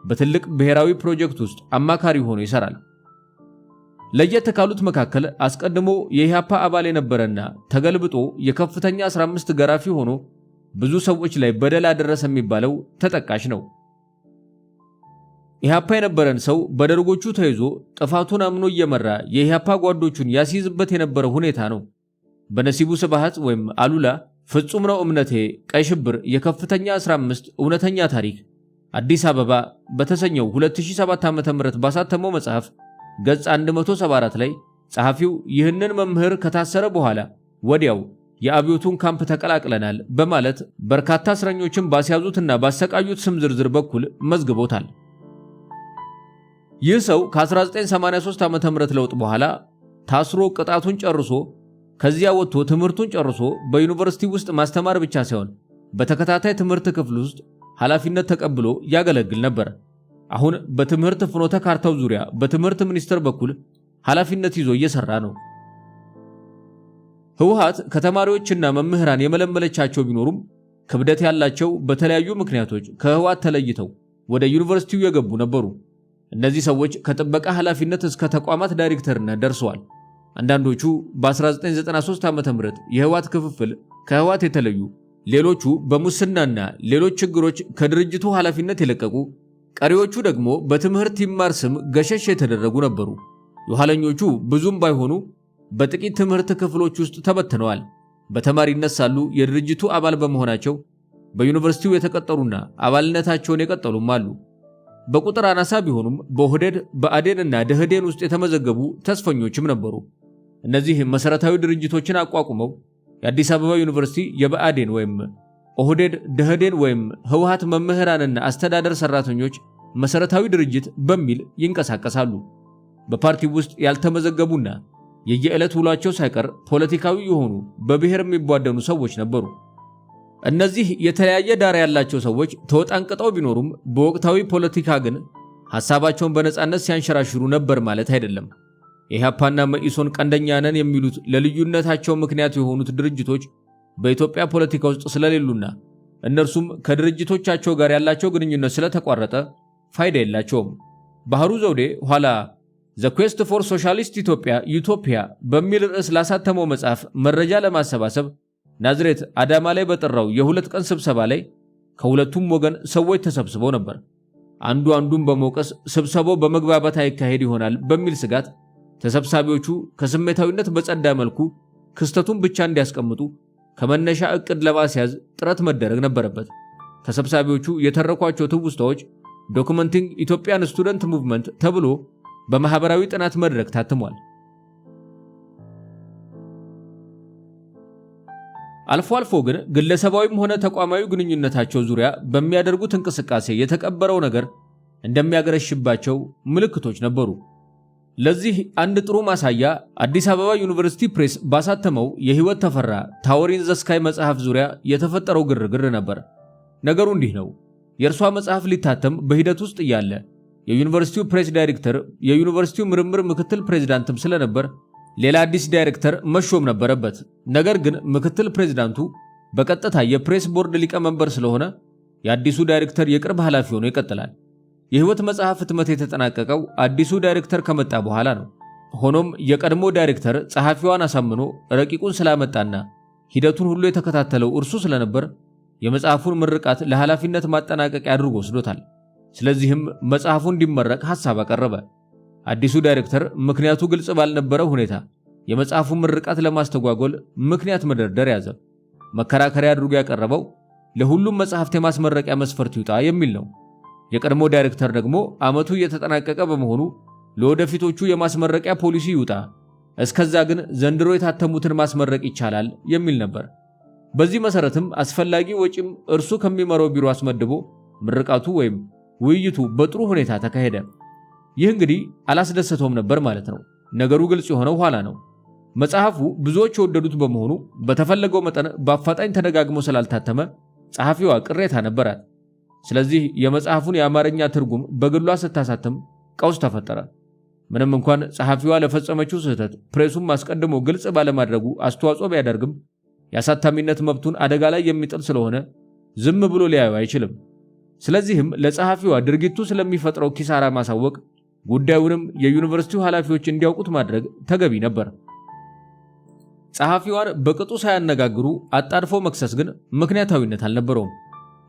በትልቅ ብሔራዊ ፕሮጀክት ውስጥ አማካሪ ሆኖ ይሰራል። ለየት ካሉት መካከል አስቀድሞ የኢሃፓ አባል የነበረና ተገልብጦ የከፍተኛ 15 ገራፊ ሆኖ ብዙ ሰዎች ላይ በደል አደረሰ የሚባለው ተጠቃሽ ነው። ኢሃፓ የነበረን ሰው በደርጎቹ ተይዞ ጥፋቱን አምኖ እየመራ የኢሃፓ ጓዶቹን ያስይዝበት የነበረው ሁኔታ ነው። በነሲቡ ስብሃት ወይም አሉላ ፍጹም ነው እምነቴ፣ ቀይ ሽብር፣ የከፍተኛ 15 እውነተኛ ታሪክ አዲስ አበባ በተሰኘው 2007 ዓ.ም ባሳተመው መጽሐፍ ገጽ 174 ላይ ጸሐፊው ይህንን መምህር ከታሰረ በኋላ ወዲያው የአብዮቱን ካምፕ ተቀላቅለናል በማለት በርካታ እስረኞችን ባስያዙትና ባሰቃዩት ስም ዝርዝር በኩል መዝግቦታል። ይህ ሰው ከ1983 ዓ.ም ለውጥ በኋላ ታስሮ ቅጣቱን ጨርሶ ከዚያ ወጥቶ ትምህርቱን ጨርሶ በዩኒቨርሲቲ ውስጥ ማስተማር ብቻ ሳይሆን በተከታታይ ትምህርት ክፍል ውስጥ ኃላፊነት ተቀብሎ ያገለግል ነበር። አሁን በትምህርት ፍኖተ ካርታው ዙሪያ በትምህርት ሚኒስቴር በኩል ኃላፊነት ይዞ እየሰራ ነው። ህወሓት ከተማሪዎችና መምህራን የመለመለቻቸው ቢኖሩም ክብደት ያላቸው በተለያዩ ምክንያቶች ከህወሓት ተለይተው ወደ ዩኒቨርሲቲው የገቡ ነበሩ። እነዚህ ሰዎች ከጥበቃ ኃላፊነት እስከ ተቋማት ዳይሬክተርነት ደርሰዋል። አንዳንዶቹ በ1993 ዓ.ም የህወሓት ክፍፍል ከህወሓት የተለዩ፣ ሌሎቹ በሙስናና ሌሎች ችግሮች ከድርጅቱ ኃላፊነት የለቀቁ፣ ቀሪዎቹ ደግሞ በትምህርት ይማር ስም ገሸሽ የተደረጉ ነበሩ። የኋለኞቹ ብዙም ባይሆኑ በጥቂት ትምህርት ክፍሎች ውስጥ ተበትነዋል። በተማሪነት ሳሉ የድርጅቱ አባል በመሆናቸው በዩኒቨርሲቲው የተቀጠሩና አባልነታቸውን የቀጠሉም አሉ። በቁጥር አናሳ ቢሆኑም በኦህዴድ በአዴንና ደህዴን ውስጥ የተመዘገቡ ተስፈኞችም ነበሩ። እነዚህ መሰረታዊ ድርጅቶችን አቋቁመው የአዲስ አበባ ዩኒቨርሲቲ የበአዴን ወይም ኦህዴድ ደህዴን ወይም ህወሓት መምህራንና አስተዳደር ሰራተኞች መሰረታዊ ድርጅት በሚል ይንቀሳቀሳሉ። በፓርቲው ውስጥ ያልተመዘገቡና የየዕለት ውሏቸው ሳይቀር ፖለቲካዊ የሆኑ በብሔር የሚቧደኑ ሰዎች ነበሩ። እነዚህ የተለያየ ዳራ ያላቸው ሰዎች ተወጣንቅጠው ቢኖሩም በወቅታዊ ፖለቲካ ግን ሐሳባቸውን በነጻነት ሲያንሸራሽሩ ነበር ማለት አይደለም። ኢህአፓና መኢሶን ቀንደኛ ነን የሚሉት ለልዩነታቸው ምክንያት የሆኑት ድርጅቶች በኢትዮጵያ ፖለቲካ ውስጥ ስለሌሉና እነርሱም ከድርጅቶቻቸው ጋር ያላቸው ግንኙነት ስለተቋረጠ ፋይዳ የላቸውም። ባህሩ ዘውዴ ኋላ ዘ ኩዌስት ፎር ሶሻሊስት ኢትዮጵያ ዩቶፒያ በሚል ርዕስ ላሳተመው መጽሐፍ መረጃ ለማሰባሰብ ናዝሬት አዳማ ላይ በጠራው የ2 ቀን ስብሰባ ላይ ከሁለቱም ወገን ሰዎች ተሰብስበው ነበር። አንዱ አንዱን በመውቀስ ስብሰባው በመግባባት አይካሄድ ይሆናል በሚል ስጋት ተሰብሳቢዎቹ ከስሜታዊነት በጸዳ መልኩ ክስተቱን ብቻ እንዲያስቀምጡ ከመነሻ ዕቅድ ለማስያዝ ጥረት መደረግ ነበረበት። ተሰብሳቢዎቹ የተረኳቸው ትውስታዎች ዶክመንቲንግ ኢትዮጵያን ስቱደንት ሙቭመንት ተብሎ በማህበራዊ ጥናት መድረክ ታትሟል። አልፎ አልፎ ግን ግለሰባዊም ሆነ ተቋማዊ ግንኙነታቸው ዙሪያ በሚያደርጉት እንቅስቃሴ የተቀበረው ነገር እንደሚያገረሽባቸው ምልክቶች ነበሩ። ለዚህ አንድ ጥሩ ማሳያ አዲስ አበባ ዩኒቨርሲቲ ፕሬስ ባሳተመው የህይወት ተፈራ ታወር ኢን ዘ ስካይ መጽሐፍ ዙሪያ የተፈጠረው ግርግር ነበር። ነገሩ እንዲህ ነው። የእርሷ መጽሐፍ ሊታተም በሂደት ውስጥ እያለ የዩኒቨርሲቲው ፕሬስ ዳይሬክተር የዩኒቨርሲቲው ምርምር ምክትል ፕሬዝዳንትም ስለነበር ሌላ አዲስ ዳይሬክተር መሾም ነበረበት። ነገር ግን ምክትል ፕሬዝዳንቱ በቀጥታ የፕሬስ ቦርድ ሊቀመንበር ስለሆነ የአዲሱ ዳይሬክተር የቅርብ ኃላፊ ሆኖ ይቀጥላል። የህይወት መጽሐፍ ህትመት የተጠናቀቀው አዲሱ ዳይሬክተር ከመጣ በኋላ ነው። ሆኖም የቀድሞ ዳይሬክተር ጸሐፊዋን አሳምኖ ረቂቁን ስላመጣና ሂደቱን ሁሉ የተከታተለው እርሱ ስለነበር የመጽሐፉን ምርቃት ለኃላፊነት ማጠናቀቂያ አድርጎ ወስዶታል። ስለዚህም መጽሐፉ እንዲመረቅ ሐሳብ አቀረበ። አዲሱ ዳይሬክተር ምክንያቱ ግልጽ ባልነበረ ሁኔታ የመጽሐፉን ምርቃት ለማስተጓጎል ምክንያት መደርደር ያዘ። መከራከሪያ አድርጎ ያቀረበው ለሁሉም መጽሐፍት የማስመረቂያ መስፈርት ይውጣ የሚል ነው። የቀድሞ ዳይሬክተር ደግሞ ዓመቱ እየተጠናቀቀ በመሆኑ ለወደፊቶቹ የማስመረቂያ ፖሊሲ ይውጣ፣ እስከዛ ግን ዘንድሮ የታተሙትን ማስመረቅ ይቻላል የሚል ነበር። በዚህ መሰረትም አስፈላጊ ወጪም እርሱ ከሚመራው ቢሮ አስመድቦ ምርቃቱ ወይም ውይይቱ በጥሩ ሁኔታ ተካሄደ። ይህ እንግዲህ አላስደሰተውም ነበር ማለት ነው። ነገሩ ግልጽ የሆነው ኋላ ነው። መጽሐፉ ብዙዎች የወደዱት በመሆኑ በተፈለገው መጠን በአፋጣኝ ተደጋግሞ ስላልታተመ ጸሐፊዋ ቅሬታ ነበራት። ስለዚህ የመጽሐፉን የአማርኛ ትርጉም በግሏ ስታሳትም ቀውስ ተፈጠረ። ምንም እንኳን ጸሐፊዋ ለፈጸመችው ስህተት ፕሬሱም አስቀድሞ ግልጽ ባለማድረጉ አስተዋጽኦ ቢያደርግም የአሳታሚነት መብቱን አደጋ ላይ የሚጥል ስለሆነ ዝም ብሎ ሊያዩ አይችልም። ስለዚህም ለጸሐፊዋ ድርጊቱ ስለሚፈጥረው ኪሳራ ማሳወቅ፣ ጉዳዩንም የዩኒቨርሲቲው ኃላፊዎች እንዲያውቁት ማድረግ ተገቢ ነበር። ጸሐፊዋን በቅጡ ሳያነጋግሩ አጣድፎ መክሰስ ግን ምክንያታዊነት አልነበረውም።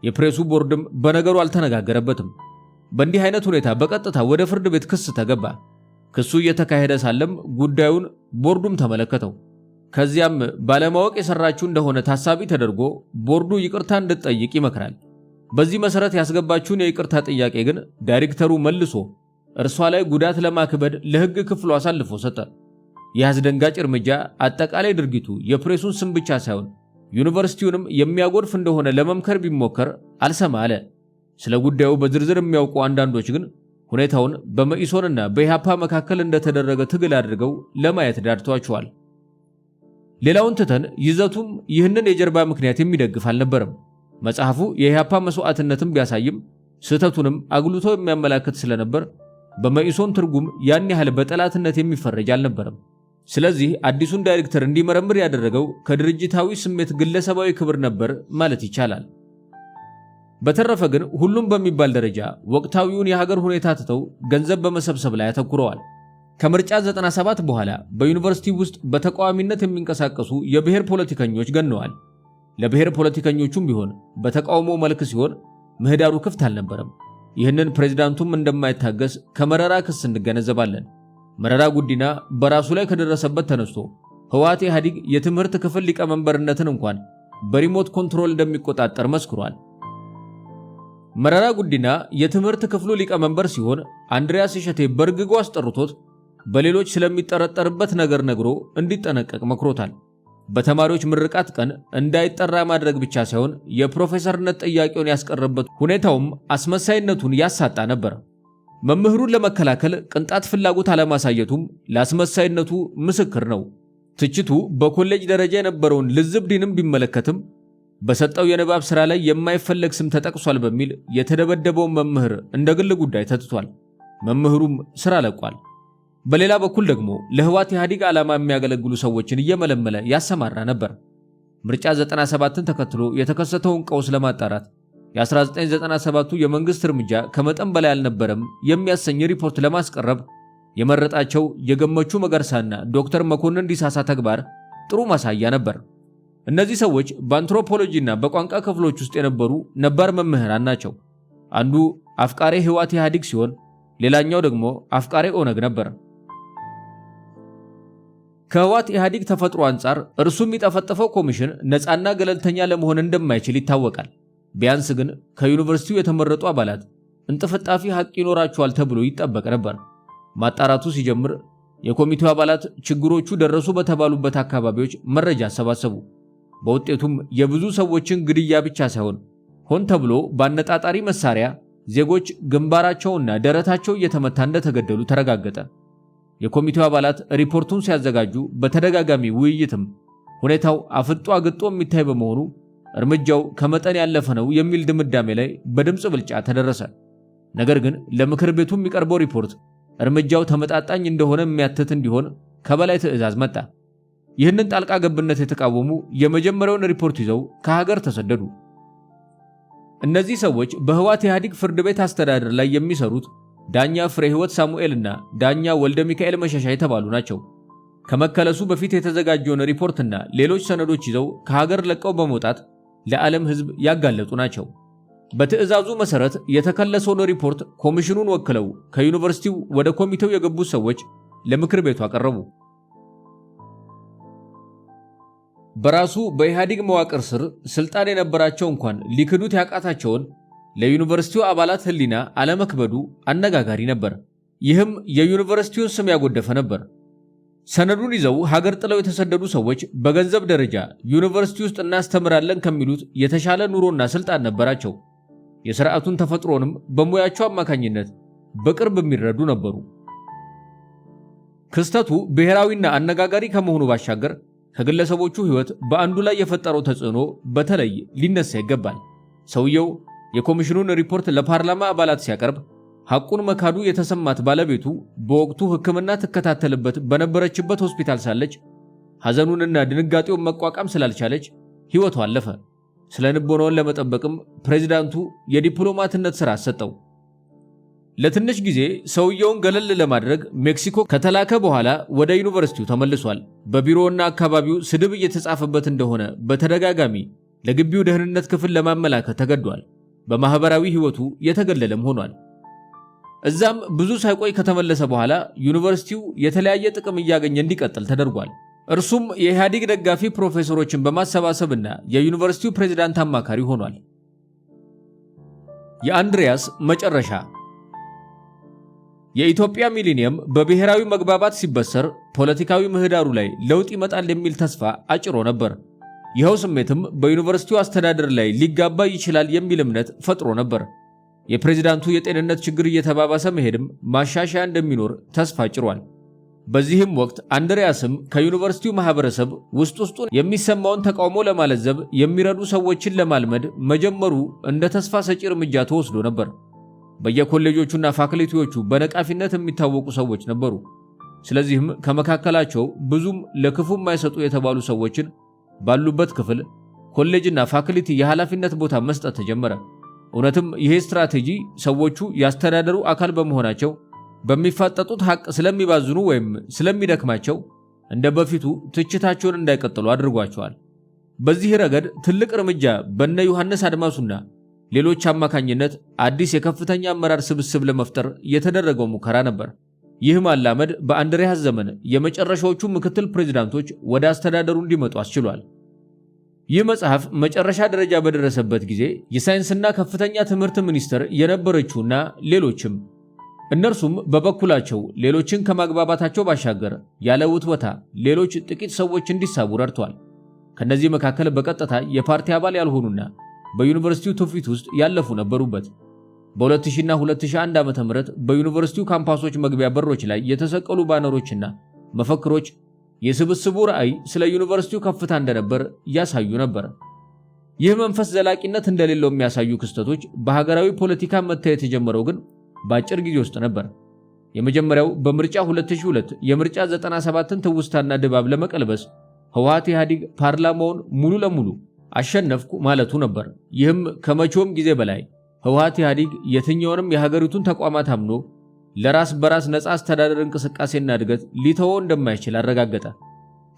የፕሬሱ ቦርድም በነገሩ አልተነጋገረበትም። በእንዲህ አይነት ሁኔታ በቀጥታ ወደ ፍርድ ቤት ክስ ተገባ። ክሱ እየተካሄደ ሳለም ጉዳዩን ቦርዱም ተመለከተው። ከዚያም ባለማወቅ የሰራችው እንደሆነ ታሳቢ ተደርጎ ቦርዱ ይቅርታ እንድትጠይቅ ይመክራል። በዚህ መሰረት ያስገባችውን የይቅርታ ጥያቄ ግን ዳይሬክተሩ መልሶ እርሷ ላይ ጉዳት ለማክበድ ለሕግ ክፍሉ አሳልፎ ሰጠ። ይህ አስደንጋጭ እርምጃ አጠቃላይ ድርጊቱ የፕሬሱን ስም ብቻ ሳይሆን ዩኒቨርሲቲውንም የሚያጎድፍ እንደሆነ ለመምከር ቢሞከር አልሰማ አለ። ስለ ጉዳዩ በዝርዝር የሚያውቁ አንዳንዶች ግን ሁኔታውን በመኢሶንና በኢሃፓ መካከል እንደተደረገ ትግል አድርገው ለማየት ዳድቷቸዋል። ሌላውን ትተን ይዘቱም ይህንን የጀርባ ምክንያት የሚደግፍ አልነበረም። መጽሐፉ የኢሃፓ መስዋዕትነትን ቢያሳይም ስህተቱንም አጉልቶ የሚያመላክት ስለነበር በመኢሶን ትርጉም ያን ያህል በጠላትነት የሚፈረጅ አልነበረም። ስለዚህ አዲሱን ዳይሬክተር እንዲመረምር ያደረገው ከድርጅታዊ ስሜት ግለሰባዊ ክብር ነበር ማለት ይቻላል። በተረፈ ግን ሁሉም በሚባል ደረጃ ወቅታዊውን የሀገር ሁኔታ ትተው ገንዘብ በመሰብሰብ ላይ አተኩረዋል። ከምርጫ 97 በኋላ በዩኒቨርሲቲ ውስጥ በተቃዋሚነት የሚንቀሳቀሱ የብሔር ፖለቲከኞች ገነዋል። ለብሔር ፖለቲከኞቹም ቢሆን በተቃውሞ መልክ ሲሆን ምህዳሩ ክፍት አልነበረም። ይህንን ፕሬዝዳንቱም እንደማይታገስ ከመረራ ክስ እንገነዘባለን። መረራ ጉዲና በራሱ ላይ ከደረሰበት ተነስቶ ህወሓት ኢህአዴግ የትምህርት ክፍል ሊቀመንበርነትን እንኳን በሪሞት ኮንትሮል እንደሚቆጣጠር መስክሯል። መረራ ጉዲና የትምህርት ክፍሉ ሊቀመንበር ሲሆን አንድሪያስ እሸቴ በርግጎ አስጠርቶት በሌሎች ስለሚጠረጠርበት ነገር ነግሮ እንዲጠነቀቅ መክሮታል። በተማሪዎች ምርቃት ቀን እንዳይጠራ ማድረግ ብቻ ሳይሆን የፕሮፌሰርነት ጥያቄውን ያስቀረበት ሁኔታውም አስመሳይነቱን ያሳጣ ነበር። መምህሩን ለመከላከል ቅንጣት ፍላጎት አለማሳየቱም ለአስመሳይነቱ ምስክር ነው። ትችቱ በኮሌጅ ደረጃ የነበረውን ልዝብ ዲንም ቢመለከትም በሰጠው የንባብ ሥራ ላይ የማይፈለግ ስም ተጠቅሷል በሚል የተደበደበውን መምህር እንደ ግል ጉዳይ ተትቷል። መምህሩም ሥራ ለቋል። በሌላ በኩል ደግሞ ለህወሓት ኢህአዴግ ዓላማ የሚያገለግሉ ሰዎችን እየመለመለ ያሰማራ ነበር። ምርጫ 97ን ተከትሎ የተከሰተውን ቀውስ ለማጣራት የ1997ቱ የመንግስት እርምጃ ከመጠን በላይ አልነበረም የሚያሰኝ ሪፖርት ለማስቀረብ የመረጣቸው የገመቹ መገርሳና ዶክተር መኮንን ዲሳሳ ተግባር ጥሩ ማሳያ ነበር። እነዚህ ሰዎች በአንትሮፖሎጂና በቋንቋ ክፍሎች ውስጥ የነበሩ ነባር መምህራን ናቸው። አንዱ አፍቃሪ ህወሓት ኢህአዴግ ሲሆን ሌላኛው ደግሞ አፍቃሪ ኦነግ ነበር። ከህወሓት ኢህአዴግ ተፈጥሮ አንጻር እርሱ የሚጠፈጠፈው ኮሚሽን ነፃና ገለልተኛ ለመሆን እንደማይችል ይታወቃል። ቢያንስ ግን ከዩኒቨርሲቲው የተመረጡ አባላት እንጥፍጣፊ ሐቅ ይኖራቸዋል ተብሎ ይጠበቅ ነበር። ማጣራቱ ሲጀምር የኮሚቴው አባላት ችግሮቹ ደረሱ በተባሉበት አካባቢዎች መረጃ አሰባሰቡ። በውጤቱም የብዙ ሰዎችን ግድያ ብቻ ሳይሆን ሆን ተብሎ በአነጣጣሪ መሳሪያ ዜጎች ግንባራቸውና ደረታቸው እየተመታ እንደተገደሉ ተረጋገጠ። የኮሚቴው አባላት ሪፖርቱን ሲያዘጋጁ በተደጋጋሚ ውይይትም ሁኔታው አፍጦ አግጦ የሚታይ በመሆኑ እርምጃው ከመጠን ያለፈ ነው የሚል ድምዳሜ ላይ በድምፅ ብልጫ ተደረሰ። ነገር ግን ለምክር ቤቱ የሚቀርበው ሪፖርት እርምጃው ተመጣጣኝ እንደሆነ የሚያትት እንዲሆን ከበላይ ትዕዛዝ መጣ። ይህንን ጣልቃ ገብነት የተቃወሙ የመጀመሪያውን ሪፖርት ይዘው ከሀገር ተሰደዱ። እነዚህ ሰዎች በህወሓት ኢህአዴግ ፍርድ ቤት አስተዳደር ላይ የሚሰሩት ዳኛ ፍሬ ህይወት ሳሙኤልና ዳኛ ወልደ ሚካኤል መሸሻ የተባሉ ናቸው። ከመከለሱ በፊት የተዘጋጀውን ሪፖርትና ሌሎች ሰነዶች ይዘው ከሀገር ለቀው በመውጣት ለዓለም ህዝብ ያጋለጡ ናቸው። በትዕዛዙ መሰረት የተከለሰውን ሪፖርት ኮሚሽኑን ወክለው ከዩኒቨርሲቲው ወደ ኮሚቴው የገቡት ሰዎች ለምክር ቤቱ አቀረቡ። በራሱ በኢህአዴግ መዋቅር ስር ስልጣን የነበራቸው እንኳን ሊክዱት ያቃታቸውን ለዩኒቨርሲቲው አባላት ህሊና አለመክበዱ አነጋጋሪ ነበር። ይህም የዩኒቨርሲቲውን ስም ያጎደፈ ነበር። ሰነዱን ይዘው ሀገር ጥለው የተሰደዱ ሰዎች በገንዘብ ደረጃ ዩኒቨርሲቲ ውስጥ እናስተምራለን ከሚሉት የተሻለ ኑሮና ስልጣን ነበራቸው። የሥርዓቱን ተፈጥሮንም በሙያቸው አማካኝነት በቅርብ የሚረዱ ነበሩ። ክስተቱ ብሔራዊና አነጋጋሪ ከመሆኑ ባሻገር ከግለሰቦቹ ህይወት በአንዱ ላይ የፈጠረው ተጽዕኖ በተለይ ሊነሳ ይገባል። ሰውየው የኮሚሽኑን ሪፖርት ለፓርላማ አባላት ሲያቀርብ ሐቁን መካዱ የተሰማት ባለቤቱ በወቅቱ ሕክምና ትከታተልበት በነበረችበት ሆስፒታል ሳለች ሐዘኑንና ድንጋጤውን መቋቋም ስላልቻለች ሕይወቷ አለፈ። ስለ ንቦናውን ለመጠበቅም ፕሬዝዳንቱ የዲፕሎማትነት ሥራ ሰጠው። ለትንሽ ጊዜ ሰውየውን ገለል ለማድረግ ሜክሲኮ ከተላከ በኋላ ወደ ዩኒቨርሲቲው ተመልሷል። በቢሮውና አካባቢው ስድብ እየተጻፈበት እንደሆነ በተደጋጋሚ ለግቢው ደህንነት ክፍል ለማመላከት ተገዷል። በማህበራዊ ህይወቱ የተገለለም ሆኗል። እዛም ብዙ ሳይቆይ ከተመለሰ በኋላ ዩኒቨርሲቲው የተለያየ ጥቅም እያገኘ እንዲቀጥል ተደርጓል። እርሱም የኢህአዴግ ደጋፊ ፕሮፌሰሮችን በማሰባሰብና የዩኒቨርሲቲው ፕሬዝዳንት አማካሪ ሆኗል። የአንድሪያስ መጨረሻ። የኢትዮጵያ ሚሊኒየም በብሔራዊ መግባባት ሲበሰር ፖለቲካዊ ምህዳሩ ላይ ለውጥ ይመጣል የሚል ተስፋ አጭሮ ነበር። ይኸው ስሜትም በዩኒቨርሲቲው አስተዳደር ላይ ሊጋባ ይችላል የሚል እምነት ፈጥሮ ነበር። የፕሬዝዳንቱ የጤንነት ችግር እየተባባሰ መሄድም ማሻሻያ እንደሚኖር ተስፋ ጭሯል። በዚህም ወቅት አንድሪያስም ከዩኒቨርሲቲው ማህበረሰብ ውስጡን የሚሰማውን ተቃውሞ ለማለዘብ የሚረዱ ሰዎችን ለማልመድ መጀመሩ እንደ ተስፋ ሰጪ እርምጃ ተወስዶ ነበር። በየኮሌጆቹና ፋክልቲዎቹ በነቃፊነት የሚታወቁ ሰዎች ነበሩ። ስለዚህም ከመካከላቸው ብዙም ለክፉ የማይሰጡ የተባሉ ሰዎችን ባሉበት ክፍል ኮሌጅና ፋክልቲ የኃላፊነት ቦታ መስጠት ተጀመረ። እውነትም ይሄ ስትራቴጂ ሰዎቹ ያስተዳደሩ አካል በመሆናቸው በሚፋጠጡት ሐቅ ስለሚባዝኑ ወይም ስለሚደክማቸው እንደ በፊቱ ትችታቸውን እንዳይቀጥሉ አድርጓቸዋል። በዚህ ረገድ ትልቅ እርምጃ በነ ዮሐንስ አድማሱና ሌሎች አማካኝነት አዲስ የከፍተኛ አመራር ስብስብ ለመፍጠር የተደረገው ሙከራ ነበር። ይህ ማላመድ በአንድሪያስ ዘመን የመጨረሻዎቹ ምክትል ፕሬዝዳንቶች ወደ አስተዳደሩ እንዲመጡ አስችሏል። ይህ መጽሐፍ መጨረሻ ደረጃ በደረሰበት ጊዜ የሳይንስና ከፍተኛ ትምህርት ሚኒስትር የነበረችውና ሌሎችም እነርሱም በበኩላቸው ሌሎችን ከማግባባታቸው ባሻገር ያለ ውትወታ ሌሎች ጥቂት ሰዎች እንዲሳቡ ረድቷል። ከነዚህ መካከል በቀጥታ የፓርቲ አባል ያልሆኑና በዩኒቨርሲቲው ትውፊት ውስጥ ያለፉ ነበሩበት። በ2000 እና 2001 ዓ.ም በዩኒቨርሲቲው ካምፓሶች መግቢያ በሮች ላይ የተሰቀሉ ባነሮችና መፈክሮች የስብስቡ ራዕይ ስለ ዩኒቨርሲቲው ከፍታ እንደነበር ያሳዩ ነበር። ይህ መንፈስ ዘላቂነት እንደሌለው የሚያሳዩ ክስተቶች በሀገራዊ ፖለቲካ መታየት የጀመረው ግን በአጭር ጊዜ ውስጥ ነበር። የመጀመሪያው በምርጫ 2002 የምርጫ 97ን ትውስታና ድባብ ለመቀልበስ ህወሓት ኢህአዴግ ፓርላማውን ሙሉ ለሙሉ አሸነፍኩ ማለቱ ነበር። ይህም ከመቼውም ጊዜ በላይ ህወሓት ኢህአዴግ የትኛውንም የሀገሪቱን ተቋማት አምኖ ለራስ በራስ ነፃ አስተዳደር እንቅስቃሴና እድገት ሊተወው እንደማይችል አረጋገጠ።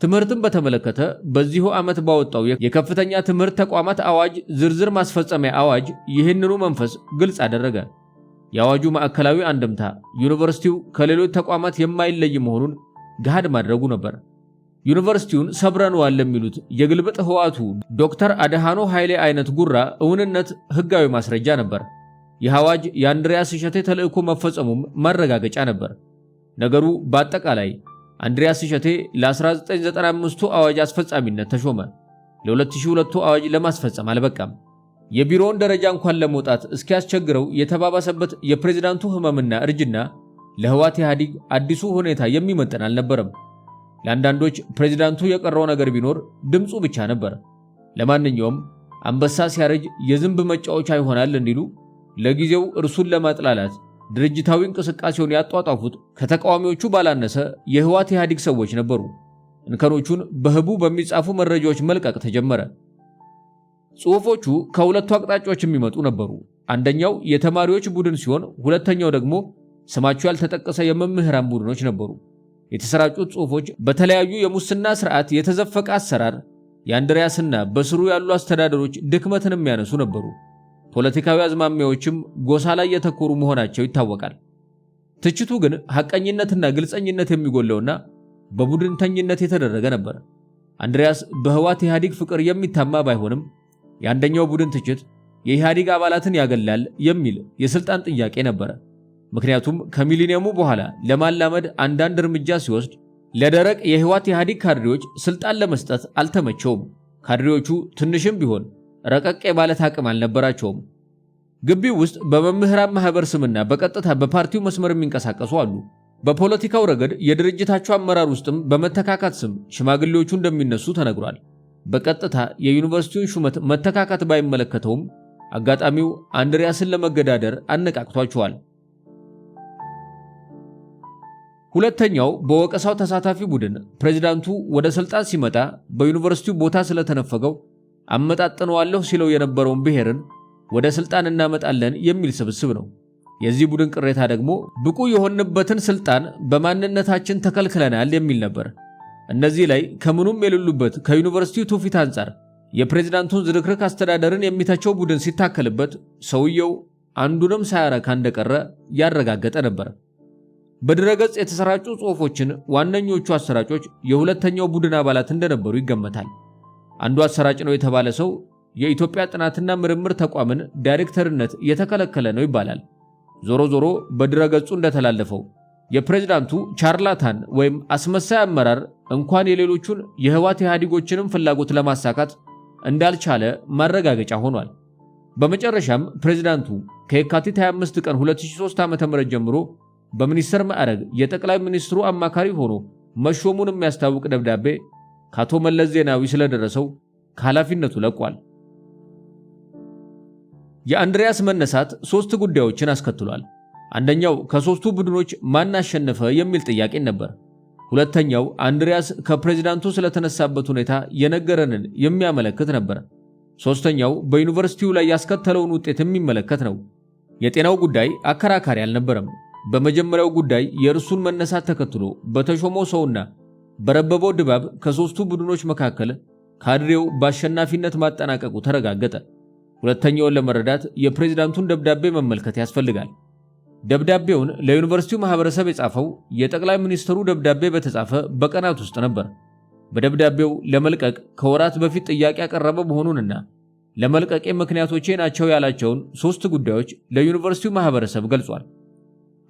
ትምህርትን በተመለከተ በዚሁ ዓመት ባወጣው የከፍተኛ ትምህርት ተቋማት አዋጅ ዝርዝር ማስፈጸሚያ አዋጅ ይህንኑ መንፈስ ግልጽ አደረገ። የአዋጁ ማዕከላዊ አንድምታ ዩኒቨርሲቲው ከሌሎች ተቋማት የማይለይ መሆኑን ገሃድ ማድረጉ ነበር። ዩኒቨርሲቲውን ሰብረነዋል ለሚሉት የግልብጥ ህወሓቱ ዶክተር አድሃኖ ኃይሌ አይነት ጉራ እውንነት ህጋዊ ማስረጃ ነበር። ይህ አዋጅ የአንድሪያስ እሸቴ ተልእኮ መፈጸሙም ማረጋገጫ ነበር። ነገሩ በአጠቃላይ አንድሪያስ እሸቴ ለ1995ቱ አዋጅ አስፈጻሚነት ተሾመ። ለ2002ቱ አዋጅ ለማስፈጸም አልበቃም። የቢሮውን ደረጃ እንኳን ለመውጣት እስኪያስቸግረው የተባባሰበት የፕሬዝዳንቱ ህመምና እርጅና ለህወሓት ኢህአዴግ አዲሱ ሁኔታ የሚመጥን አልነበረም። ለአንዳንዶች ፕሬዝዳንቱ የቀረው ነገር ቢኖር ድምፁ ብቻ ነበር። ለማንኛውም አንበሳ ሲያረጅ የዝንብ መጫወቻ ይሆናል እንዲሉ ለጊዜው እርሱን ለማጥላላት ድርጅታዊ እንቅስቃሴውን ያጧጧፉት ከተቃዋሚዎቹ ባላነሰ የህወሓት ኢህአዴግ ሰዎች ነበሩ። እንከኖቹን በህቡ በሚጻፉ መረጃዎች መልቀቅ ተጀመረ። ጽሑፎቹ ከሁለቱ አቅጣጫዎች የሚመጡ ነበሩ። አንደኛው የተማሪዎች ቡድን ሲሆን፣ ሁለተኛው ደግሞ ስማቸው ያልተጠቀሰ የመምህራን ቡድኖች ነበሩ። የተሰራጩት ጽሑፎች በተለያዩ የሙስና ስርዓት የተዘፈቀ አሰራር፣ የአንድሪያስና በስሩ ያሉ አስተዳደሮች ድክመትን የሚያነሱ ነበሩ። ፖለቲካዊ አዝማሚያዎችም ጎሳ ላይ የተኮሩ መሆናቸው ይታወቃል። ትችቱ ግን ሐቀኝነትና ግልጸኝነት የሚጎለውና በቡድንተኝነት የተደረገ ነበር። አንድሪያስ በህወሓት ኢህአዴግ ፍቅር የሚታማ ባይሆንም የአንደኛው ቡድን ትችት የኢህአዴግ አባላትን ያገላል የሚል የስልጣን ጥያቄ ነበረ። ምክንያቱም ከሚሊኒየሙ በኋላ ለማላመድ አንዳንድ እርምጃ ሲወስድ ለደረቅ የህወሓት ኢህአዴግ ካድሬዎች ስልጣን ለመስጠት አልተመቸውም። ካድሬዎቹ ትንሽም ቢሆን ረቀቅ የማለት አቅም አልነበራቸውም። ግቢው ውስጥ በመምህራን ማህበር ስምና በቀጥታ በፓርቲው መስመር የሚንቀሳቀሱ አሉ። በፖለቲካው ረገድ የድርጅታቸው አመራር ውስጥም በመተካካት ስም ሽማግሌዎቹ እንደሚነሱ ተነግሯል። በቀጥታ የዩኒቨርሲቲውን ሹመት መተካካት ባይመለከተውም አጋጣሚው አንድሪያስን ለመገዳደር አነቃቅቷቸዋል። ሁለተኛው በወቀሳው ተሳታፊ ቡድን ፕሬዝዳንቱ ወደ ስልጣን ሲመጣ በዩኒቨርሲቲው ቦታ ስለተነፈገው አመጣጥነዋለሁ ሲለው የነበረውን ብሔርን ወደ ስልጣን እናመጣለን የሚል ስብስብ ነው። የዚህ ቡድን ቅሬታ ደግሞ ብቁ የሆንበትን ስልጣን በማንነታችን ተከልክለናል የሚል ነበር። እነዚህ ላይ ከምኑም የሌሉበት ከዩኒቨርሲቲው ትውፊት አንጻር የፕሬዝዳንቱን ዝርክርክ አስተዳደርን የሚተቸው ቡድን ሲታከልበት ሰውየው አንዱንም ሳያረካ እንደቀረ ያረጋገጠ ነበር። በድረገጽ የተሰራጩ ጽሑፎችን ዋነኞቹ አሰራጮች የሁለተኛው ቡድን አባላት እንደነበሩ ይገመታል። አንዱ አሰራጭ ነው የተባለ ሰው የኢትዮጵያ ጥናትና ምርምር ተቋምን ዳይሬክተርነት የተከለከለ ነው ይባላል። ዞሮ ዞሮ በድረገጹ እንደተላለፈው የፕሬዝዳንቱ ቻርላታን ወይም አስመሳይ አመራር እንኳን የሌሎቹን የህወሓት ኢህአዴጎችንም ፍላጎት ለማሳካት እንዳልቻለ ማረጋገጫ ሆኗል። በመጨረሻም ፕሬዝዳንቱ ከየካቲት 25 ቀን 2003 ዓ.ም ጀምሮ በሚኒስትር ማዕረግ የጠቅላይ ሚኒስትሩ አማካሪ ሆኖ መሾሙን የሚያስታውቅ ደብዳቤ ከአቶ መለስ ዜናዊ ስለደረሰው ከኃላፊነቱ ለቋል። የአንድሪያስ መነሳት 3 ጉዳዮችን አስከትሏል። አንደኛው ከሶስቱ ቡድኖች ማን አሸነፈ የሚል ጥያቄ ነበር። ሁለተኛው አንድሪያስ ከፕሬዝዳንቱ ስለተነሳበት ሁኔታ የነገረንን የሚያመለክት ነበር። ሶስተኛው በዩኒቨርሲቲው ላይ ያስከተለውን ውጤት የሚመለከት ነው። የጤናው ጉዳይ አከራካሪ አልነበረም። በመጀመሪያው ጉዳይ የእርሱን መነሳት ተከትሎ በተሾመው ሰውና በረበበው ድባብ ከሶስቱ ቡድኖች መካከል ካድሬው በአሸናፊነት ማጠናቀቁ ተረጋገጠ። ሁለተኛውን ለመረዳት የፕሬዝዳንቱን ደብዳቤ መመልከት ያስፈልጋል። ደብዳቤውን ለዩኒቨርሲቲው ማህበረሰብ የጻፈው የጠቅላይ ሚኒስትሩ ደብዳቤ በተጻፈ በቀናት ውስጥ ነበር። በደብዳቤው ለመልቀቅ ከወራት በፊት ጥያቄ ያቀረበ መሆኑንና ለመልቀቄ ምክንያቶቼ ናቸው ያላቸውን 3 ጉዳዮች ለዩኒቨርሲቲው ማህበረሰብ ገልጿል።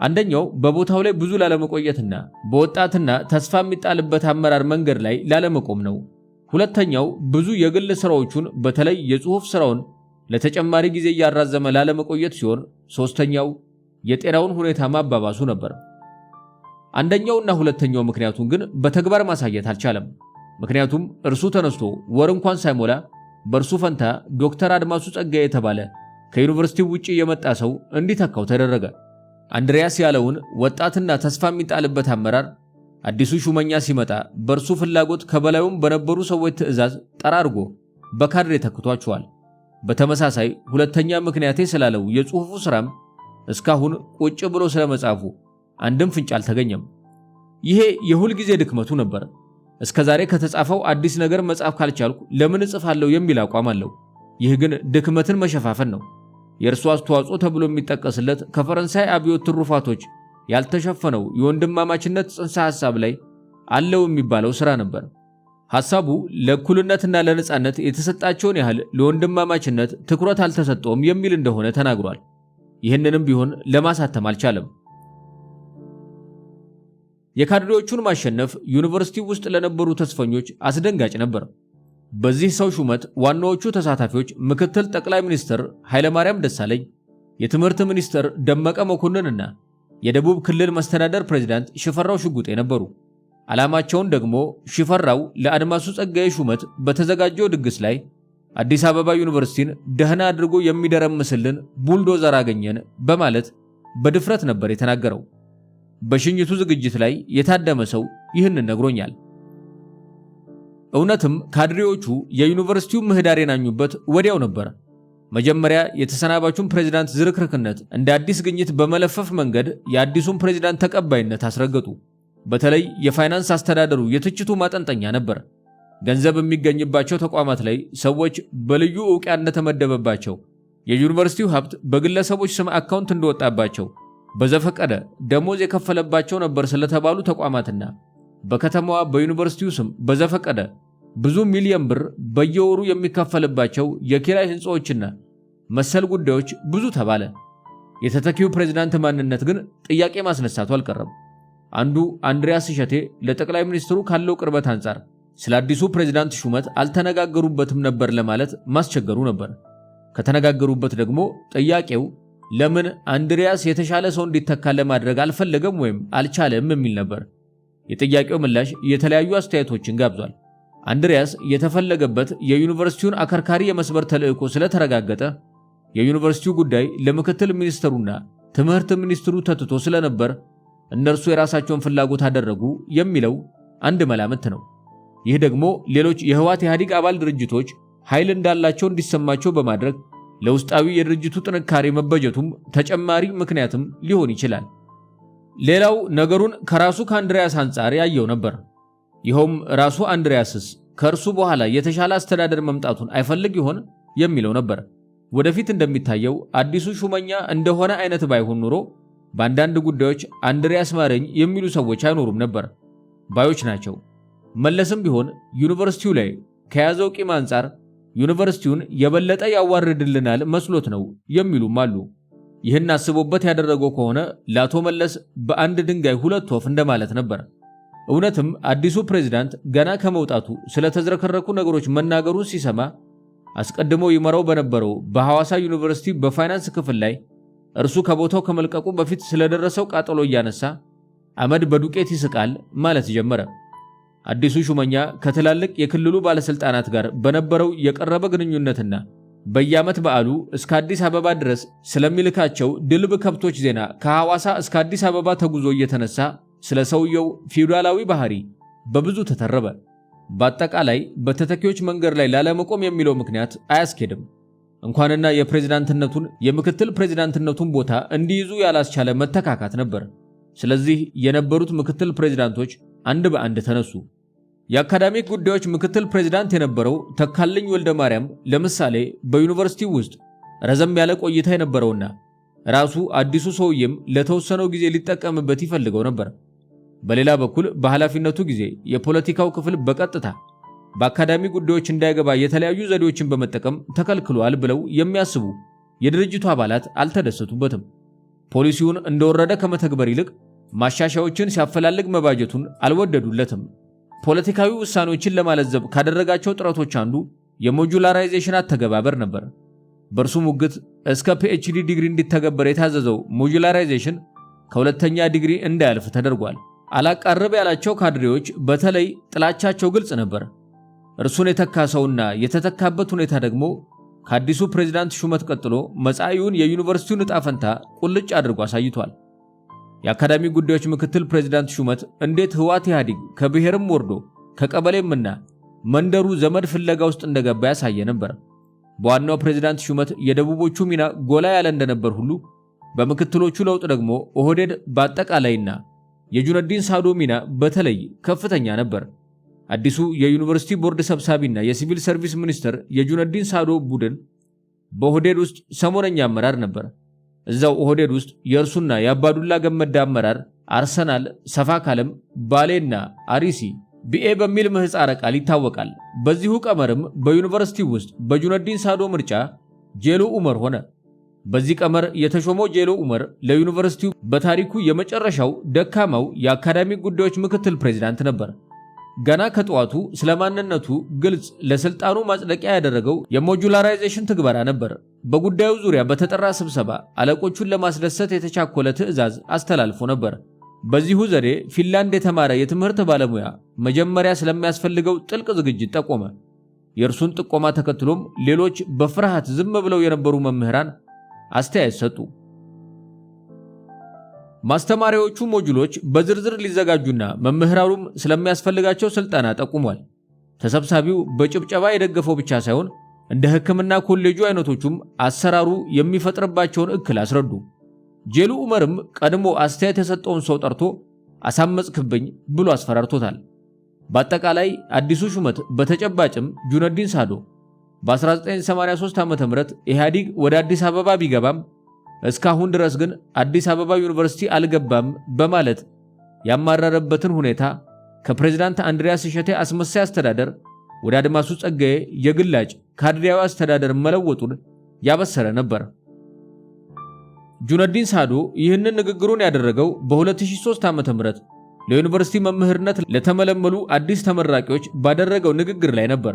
አንደኛው በቦታው ላይ ብዙ ላለመቆየትና በወጣትና ተስፋ የሚጣልበት አመራር መንገድ ላይ ላለመቆም ነው። ሁለተኛው ብዙ የግል ስራዎቹን በተለይ የጽሑፍ ስራውን ለተጨማሪ ጊዜ እያራዘመ ላለመቆየት ሲሆን፣ ሶስተኛው የጤናውን ሁኔታ ማባባሱ ነበር። አንደኛውና ሁለተኛው ምክንያቱን ግን በተግባር ማሳየት አልቻለም። ምክንያቱም እርሱ ተነስቶ ወር እንኳን ሳይሞላ በእርሱ ፈንታ ዶክተር አድማሱ ጸጋዬ የተባለ ከዩኒቨርሲቲው ውጪ የመጣ ሰው እንዲተካው ተደረገ። አንድሪያስ ያለውን ወጣትና ተስፋ የሚጣልበት አመራር አዲሱ ሹመኛ ሲመጣ በእርሱ ፍላጎት ከበላዩም በነበሩ ሰዎች ትዕዛዝ ጠራርጎ በካድሬ ተክቷቸዋል። በተመሳሳይ ሁለተኛ ምክንያቴ ስላለው የጽሑፉ ስራም እስካሁን ቁጭ ብሎ ስለመጻፉ አንድም ፍንጭ አልተገኘም። ይሄ የሁል ጊዜ ድክመቱ ነበር። እስከዛሬ ከተጻፈው አዲስ ነገር መጻፍ ካልቻልኩ ለምን እጽፋለሁ የሚል አቋም አለው። ይህ ግን ድክመትን መሸፋፈን ነው። የእርሱ አስተዋጽኦ ተብሎ የሚጠቀስለት ከፈረንሳይ አብዮት ትሩፋቶች ያልተሸፈነው የወንድማማችነት ጽንሰ ሐሳብ ላይ አለው የሚባለው ሥራ ነበር። ሐሳቡ ለእኩልነትና ለነጻነት የተሰጣቸውን ያህል ለወንድማማችነት ትኩረት አልተሰጠውም የሚል እንደሆነ ተናግሯል። ይህንንም ቢሆን ለማሳተም አልቻለም። የካድሬዎቹን ማሸነፍ ዩኒቨርሲቲ ውስጥ ለነበሩ ተስፈኞች አስደንጋጭ ነበር። በዚህ ሰው ሹመት ዋናዎቹ ተሳታፊዎች ምክትል ጠቅላይ ሚኒስትር ኃይለማርያም ደሳለኝ፣ የትምህርት ሚኒስትር ደመቀ መኮንንና የደቡብ ክልል መስተዳደር ፕሬዝዳንት ሽፈራው ሽጉጤ ነበሩ። ዓላማቸውን ደግሞ ሽፈራው ለአድማሱ ጸጋዬ ሹመት በተዘጋጀው ድግስ ላይ አዲስ አበባ ዩኒቨርሲቲን ደህና አድርጎ የሚደረምስልን ቡልዶዘር አገኘን በማለት በድፍረት ነበር የተናገረው። በሽኝቱ ዝግጅት ላይ የታደመ ሰው ይህንን ነግሮኛል። እውነትም ካድሬዎቹ የዩኒቨርሲቲው ምህዳር የናኙበት ወዲያው ነበር። መጀመሪያ የተሰናባቹን ፕሬዝዳንት ዝርክርክነት እንደ አዲስ ግኝት በመለፈፍ መንገድ የአዲሱን ፕሬዝዳንት ተቀባይነት አስረገጡ። በተለይ የፋይናንስ አስተዳደሩ የትችቱ ማጠንጠኛ ነበር። ገንዘብ የሚገኝባቸው ተቋማት ላይ ሰዎች በልዩ ዕውቅና እንደተመደበባቸው፣ የዩኒቨርሲቲው ሀብት በግለሰቦች ስም አካውንት እንደወጣባቸው፣ በዘፈቀደ ደሞዝ የከፈለባቸው ነበር ስለተባሉ ተቋማትና በከተማዋ በዩኒቨርሲቲው ስም በዘፈቀደ ብዙ ሚሊዮን ብር በየወሩ የሚከፈልባቸው የኪራይ ህንፃዎችና መሰል ጉዳዮች ብዙ ተባለ። የተተኪው ፕሬዝዳንት ማንነት ግን ጥያቄ ማስነሳቱ አልቀረም። አንዱ አንድሪያስ እሸቴ ለጠቅላይ ሚኒስትሩ ካለው ቅርበት አንጻር ስለ አዲሱ ፕሬዝዳንት ሹመት አልተነጋገሩበትም ነበር ለማለት ማስቸገሩ ነበር። ከተነጋገሩበት ደግሞ ጥያቄው ለምን አንድሪያስ የተሻለ ሰው እንዲተካ ለማድረግ አልፈለገም ወይም አልቻለም የሚል ነበር። የጥያቄው ምላሽ የተለያዩ አስተያየቶችን ጋብዟል። አንድሪያስ የተፈለገበት የዩኒቨርሲቲውን አከርካሪ የመስበር ተልዕኮ ስለተረጋገጠ የዩኒቨርሲቲው ጉዳይ ለምክትል ሚኒስትሩና ትምህርት ሚኒስትሩ ተትቶ ስለነበር እነርሱ የራሳቸውን ፍላጎት አደረጉ የሚለው አንድ መላምት ነው። ይህ ደግሞ ሌሎች የህወሓት ኢህአዴግ አባል ድርጅቶች ኃይል እንዳላቸው እንዲሰማቸው በማድረግ ለውስጣዊ የድርጅቱ ጥንካሬ መበጀቱም ተጨማሪ ምክንያትም ሊሆን ይችላል። ሌላው ነገሩን ከራሱ ከአንድሪያስ አንጻር ያየው ነበር። ይኸውም ራሱ አንድሪያስስ ከእርሱ በኋላ የተሻለ አስተዳደር መምጣቱን አይፈልግ ይሆን የሚለው ነበር። ወደፊት እንደሚታየው አዲሱ ሹመኛ እንደሆነ አይነት ባይሆን ኑሮ በአንዳንድ ጉዳዮች አንድሪያስ ማረኝ የሚሉ ሰዎች አይኖሩም ነበር ባዮች ናቸው። መለስም ቢሆን ዩኒቨርሲቲው ላይ ከያዘው ቂም አንጻር ዩኒቨርሲቲውን የበለጠ ያዋርድልናል መስሎት ነው የሚሉም አሉ። ይህን አስቦበት ያደረገው ከሆነ ለአቶ መለስ በአንድ ድንጋይ ሁለት ወፍ እንደማለት ነበር። እውነትም አዲሱ ፕሬዝዳንት ገና ከመውጣቱ ስለተዝረከረኩ ነገሮች መናገሩን ሲሰማ አስቀድሞ ይመራው በነበረው በሐዋሳ ዩኒቨርሲቲ በፋይናንስ ክፍል ላይ እርሱ ከቦታው ከመልቀቁ በፊት ስለደረሰው ቃጠሎ እያነሳ አመድ በዱቄት ይስቃል ማለት ጀመረ። አዲሱ ሹመኛ ከትላልቅ የክልሉ ባለስልጣናት ጋር በነበረው የቀረበ ግንኙነትና በየዓመት በዓሉ እስከ አዲስ አበባ ድረስ ስለሚልካቸው ድልብ ከብቶች ዜና ከሐዋሳ እስከ አዲስ አበባ ተጉዞ እየተነሳ ስለ ሰውየው ፊውዳላዊ ባህሪ በብዙ ተተረበ። በአጠቃላይ በተተኪዎች መንገድ ላይ ላለመቆም የሚለው ምክንያት አያስኬድም። እንኳንና የፕሬዝዳንትነቱን የምክትል ፕሬዝዳንትነቱን ቦታ እንዲይዙ ያላስቻለ መተካካት ነበር። ስለዚህ የነበሩት ምክትል ፕሬዝዳንቶች አንድ በአንድ ተነሱ። የአካዳሚክ ጉዳዮች ምክትል ፕሬዝዳንት የነበረው ተካልኝ ወልደ ማርያም ለምሳሌ በዩኒቨርሲቲ ውስጥ ረዘም ያለ ቆይታ የነበረውና ራሱ አዲሱ ሰውዬም ለተወሰነው ጊዜ ሊጠቀምበት ይፈልገው ነበር። በሌላ በኩል በኃላፊነቱ ጊዜ የፖለቲካው ክፍል በቀጥታ በአካዳሚ ጉዳዮች እንዳይገባ የተለያዩ ዘዴዎችን በመጠቀም ተከልክሏል ብለው የሚያስቡ የድርጅቱ አባላት አልተደሰቱበትም። ፖሊሲውን እንደወረደ ከመተግበር ይልቅ ማሻሻያዎችን ሲያፈላልግ መባጀቱን አልወደዱለትም። ፖለቲካዊ ውሳኔዎችን ለማለዘብ ካደረጋቸው ጥረቶች አንዱ የሞጁላራይዜሽን አተገባበር ነበር። በእርሱ ሙግት እስከ ፒኤችዲ ዲግሪ እንዲተገበር የታዘዘው ሞጁላራይዜሽን ከሁለተኛ ዲግሪ እንዳያልፍ ተደርጓል። አላቃረብ ያላቸው ካድሬዎች በተለይ ጥላቻቸው ግልጽ ነበር። እርሱን የተካሰውና የተተካበት ሁኔታ ደግሞ ከአዲሱ ፕሬዝዳንት ሹመት ቀጥሎ መጻኢውን የዩኒቨርሲቲውን ዕጣ ፈንታ ቁልጭ አድርጎ አሳይቷል። የአካዳሚ ጉዳዮች ምክትል ፕሬዝዳንት ሹመት እንዴት ህወሓት ኢህአዴግ ከብሔርም ወርዶ ከቀበሌምና መንደሩ ዘመድ ፍለጋ ውስጥ እንደገባ ያሳየ ነበር። በዋናው ፕሬዝዳንት ሹመት የደቡቦቹ ሚና ጎላ ያለ እንደነበር ሁሉ በምክትሎቹ ለውጥ ደግሞ ኦህዴድ በአጠቃላይና የጁነዲን ሳዶ ሚና በተለይ ከፍተኛ ነበር። አዲሱ የዩኒቨርሲቲ ቦርድ ሰብሳቢና የሲቪል ሰርቪስ ሚኒስትር የጁነዲን ሳዶ ቡድን በኦህዴድ ውስጥ ሰሞነኛ አመራር ነበር። እዛው ኦህዴድ ውስጥ የእርሱና የአባዱላ ገመዳ አመራር አርሰናል፣ ሰፋካለም፣ ባሌና አሪሲ ቢኤ በሚል ምህጻረ ቃል ይታወቃል። በዚሁ ቀመርም በዩኒቨርሲቲ ውስጥ በጁነዲን ሳዶ ምርጫ ጄሎ ኡመር ሆነ። በዚህ ቀመር የተሾመው ጄሎ ኡመር ለዩኒቨርሲቲው በታሪኩ የመጨረሻው ደካማው የአካዳሚክ ጉዳዮች ምክትል ፕሬዝዳንት ነበር። ገና ከጠዋቱ ስለማንነቱ ግልጽ ለስልጣኑ ማጽደቂያ ያደረገው የሞጁላራይዜሽን ትግበራ ነበር። በጉዳዩ ዙሪያ በተጠራ ስብሰባ አለቆቹን ለማስደሰት የተቻኮለ ትዕዛዝ አስተላልፎ ነበር። በዚሁ ዘዴ ፊንላንድ የተማረ የትምህርት ባለሙያ መጀመሪያ ስለሚያስፈልገው ጥልቅ ዝግጅት ጠቆመ። የእርሱን ጥቆማ ተከትሎም ሌሎች በፍርሃት ዝም ብለው የነበሩ መምህራን አስተያየት ሰጡ። ማስተማሪያዎቹ ሞጁሎች በዝርዝር ሊዘጋጁና መምህራኑም ስለሚያስፈልጋቸው ስልጠና ጠቁሟል። ተሰብሳቢው በጭብጨባ የደገፈው ብቻ ሳይሆን እንደ ሕክምና ኮሌጁ አይነቶቹም አሰራሩ የሚፈጥርባቸውን እክል አስረዱ። ጄሎ ኡመርም ቀድሞ አስተያየት የሰጠውን ሰው ጠርቶ አሳመጽክብኝ ብሎ አስፈራርቶታል። በአጠቃላይ አዲሱ ሹመት በተጨባጭም ጁነዲን ሳዶ በ1983 ዓ.ም ኢህአዴግ ወደ አዲስ አበባ ቢገባም እስካሁን ድረስ ግን አዲስ አበባ ዩኒቨርሲቲ አልገባም በማለት ያማረረበትን ሁኔታ ከፕሬዝዳንት አንድሪያስ እሸቴ አስመሳይ አስተዳደር ወደ አድማሱ ጸጋዬ የግላጭ ካድሬያዊ አስተዳደር መለወጡን ያበሰረ ነበር። ጁነዲን ሳዶ ይህንን ንግግሩን ያደረገው በ2003 ዓ.ም ለዩኒቨርሲቲ መምህርነት ለተመለመሉ አዲስ ተመራቂዎች ባደረገው ንግግር ላይ ነበር።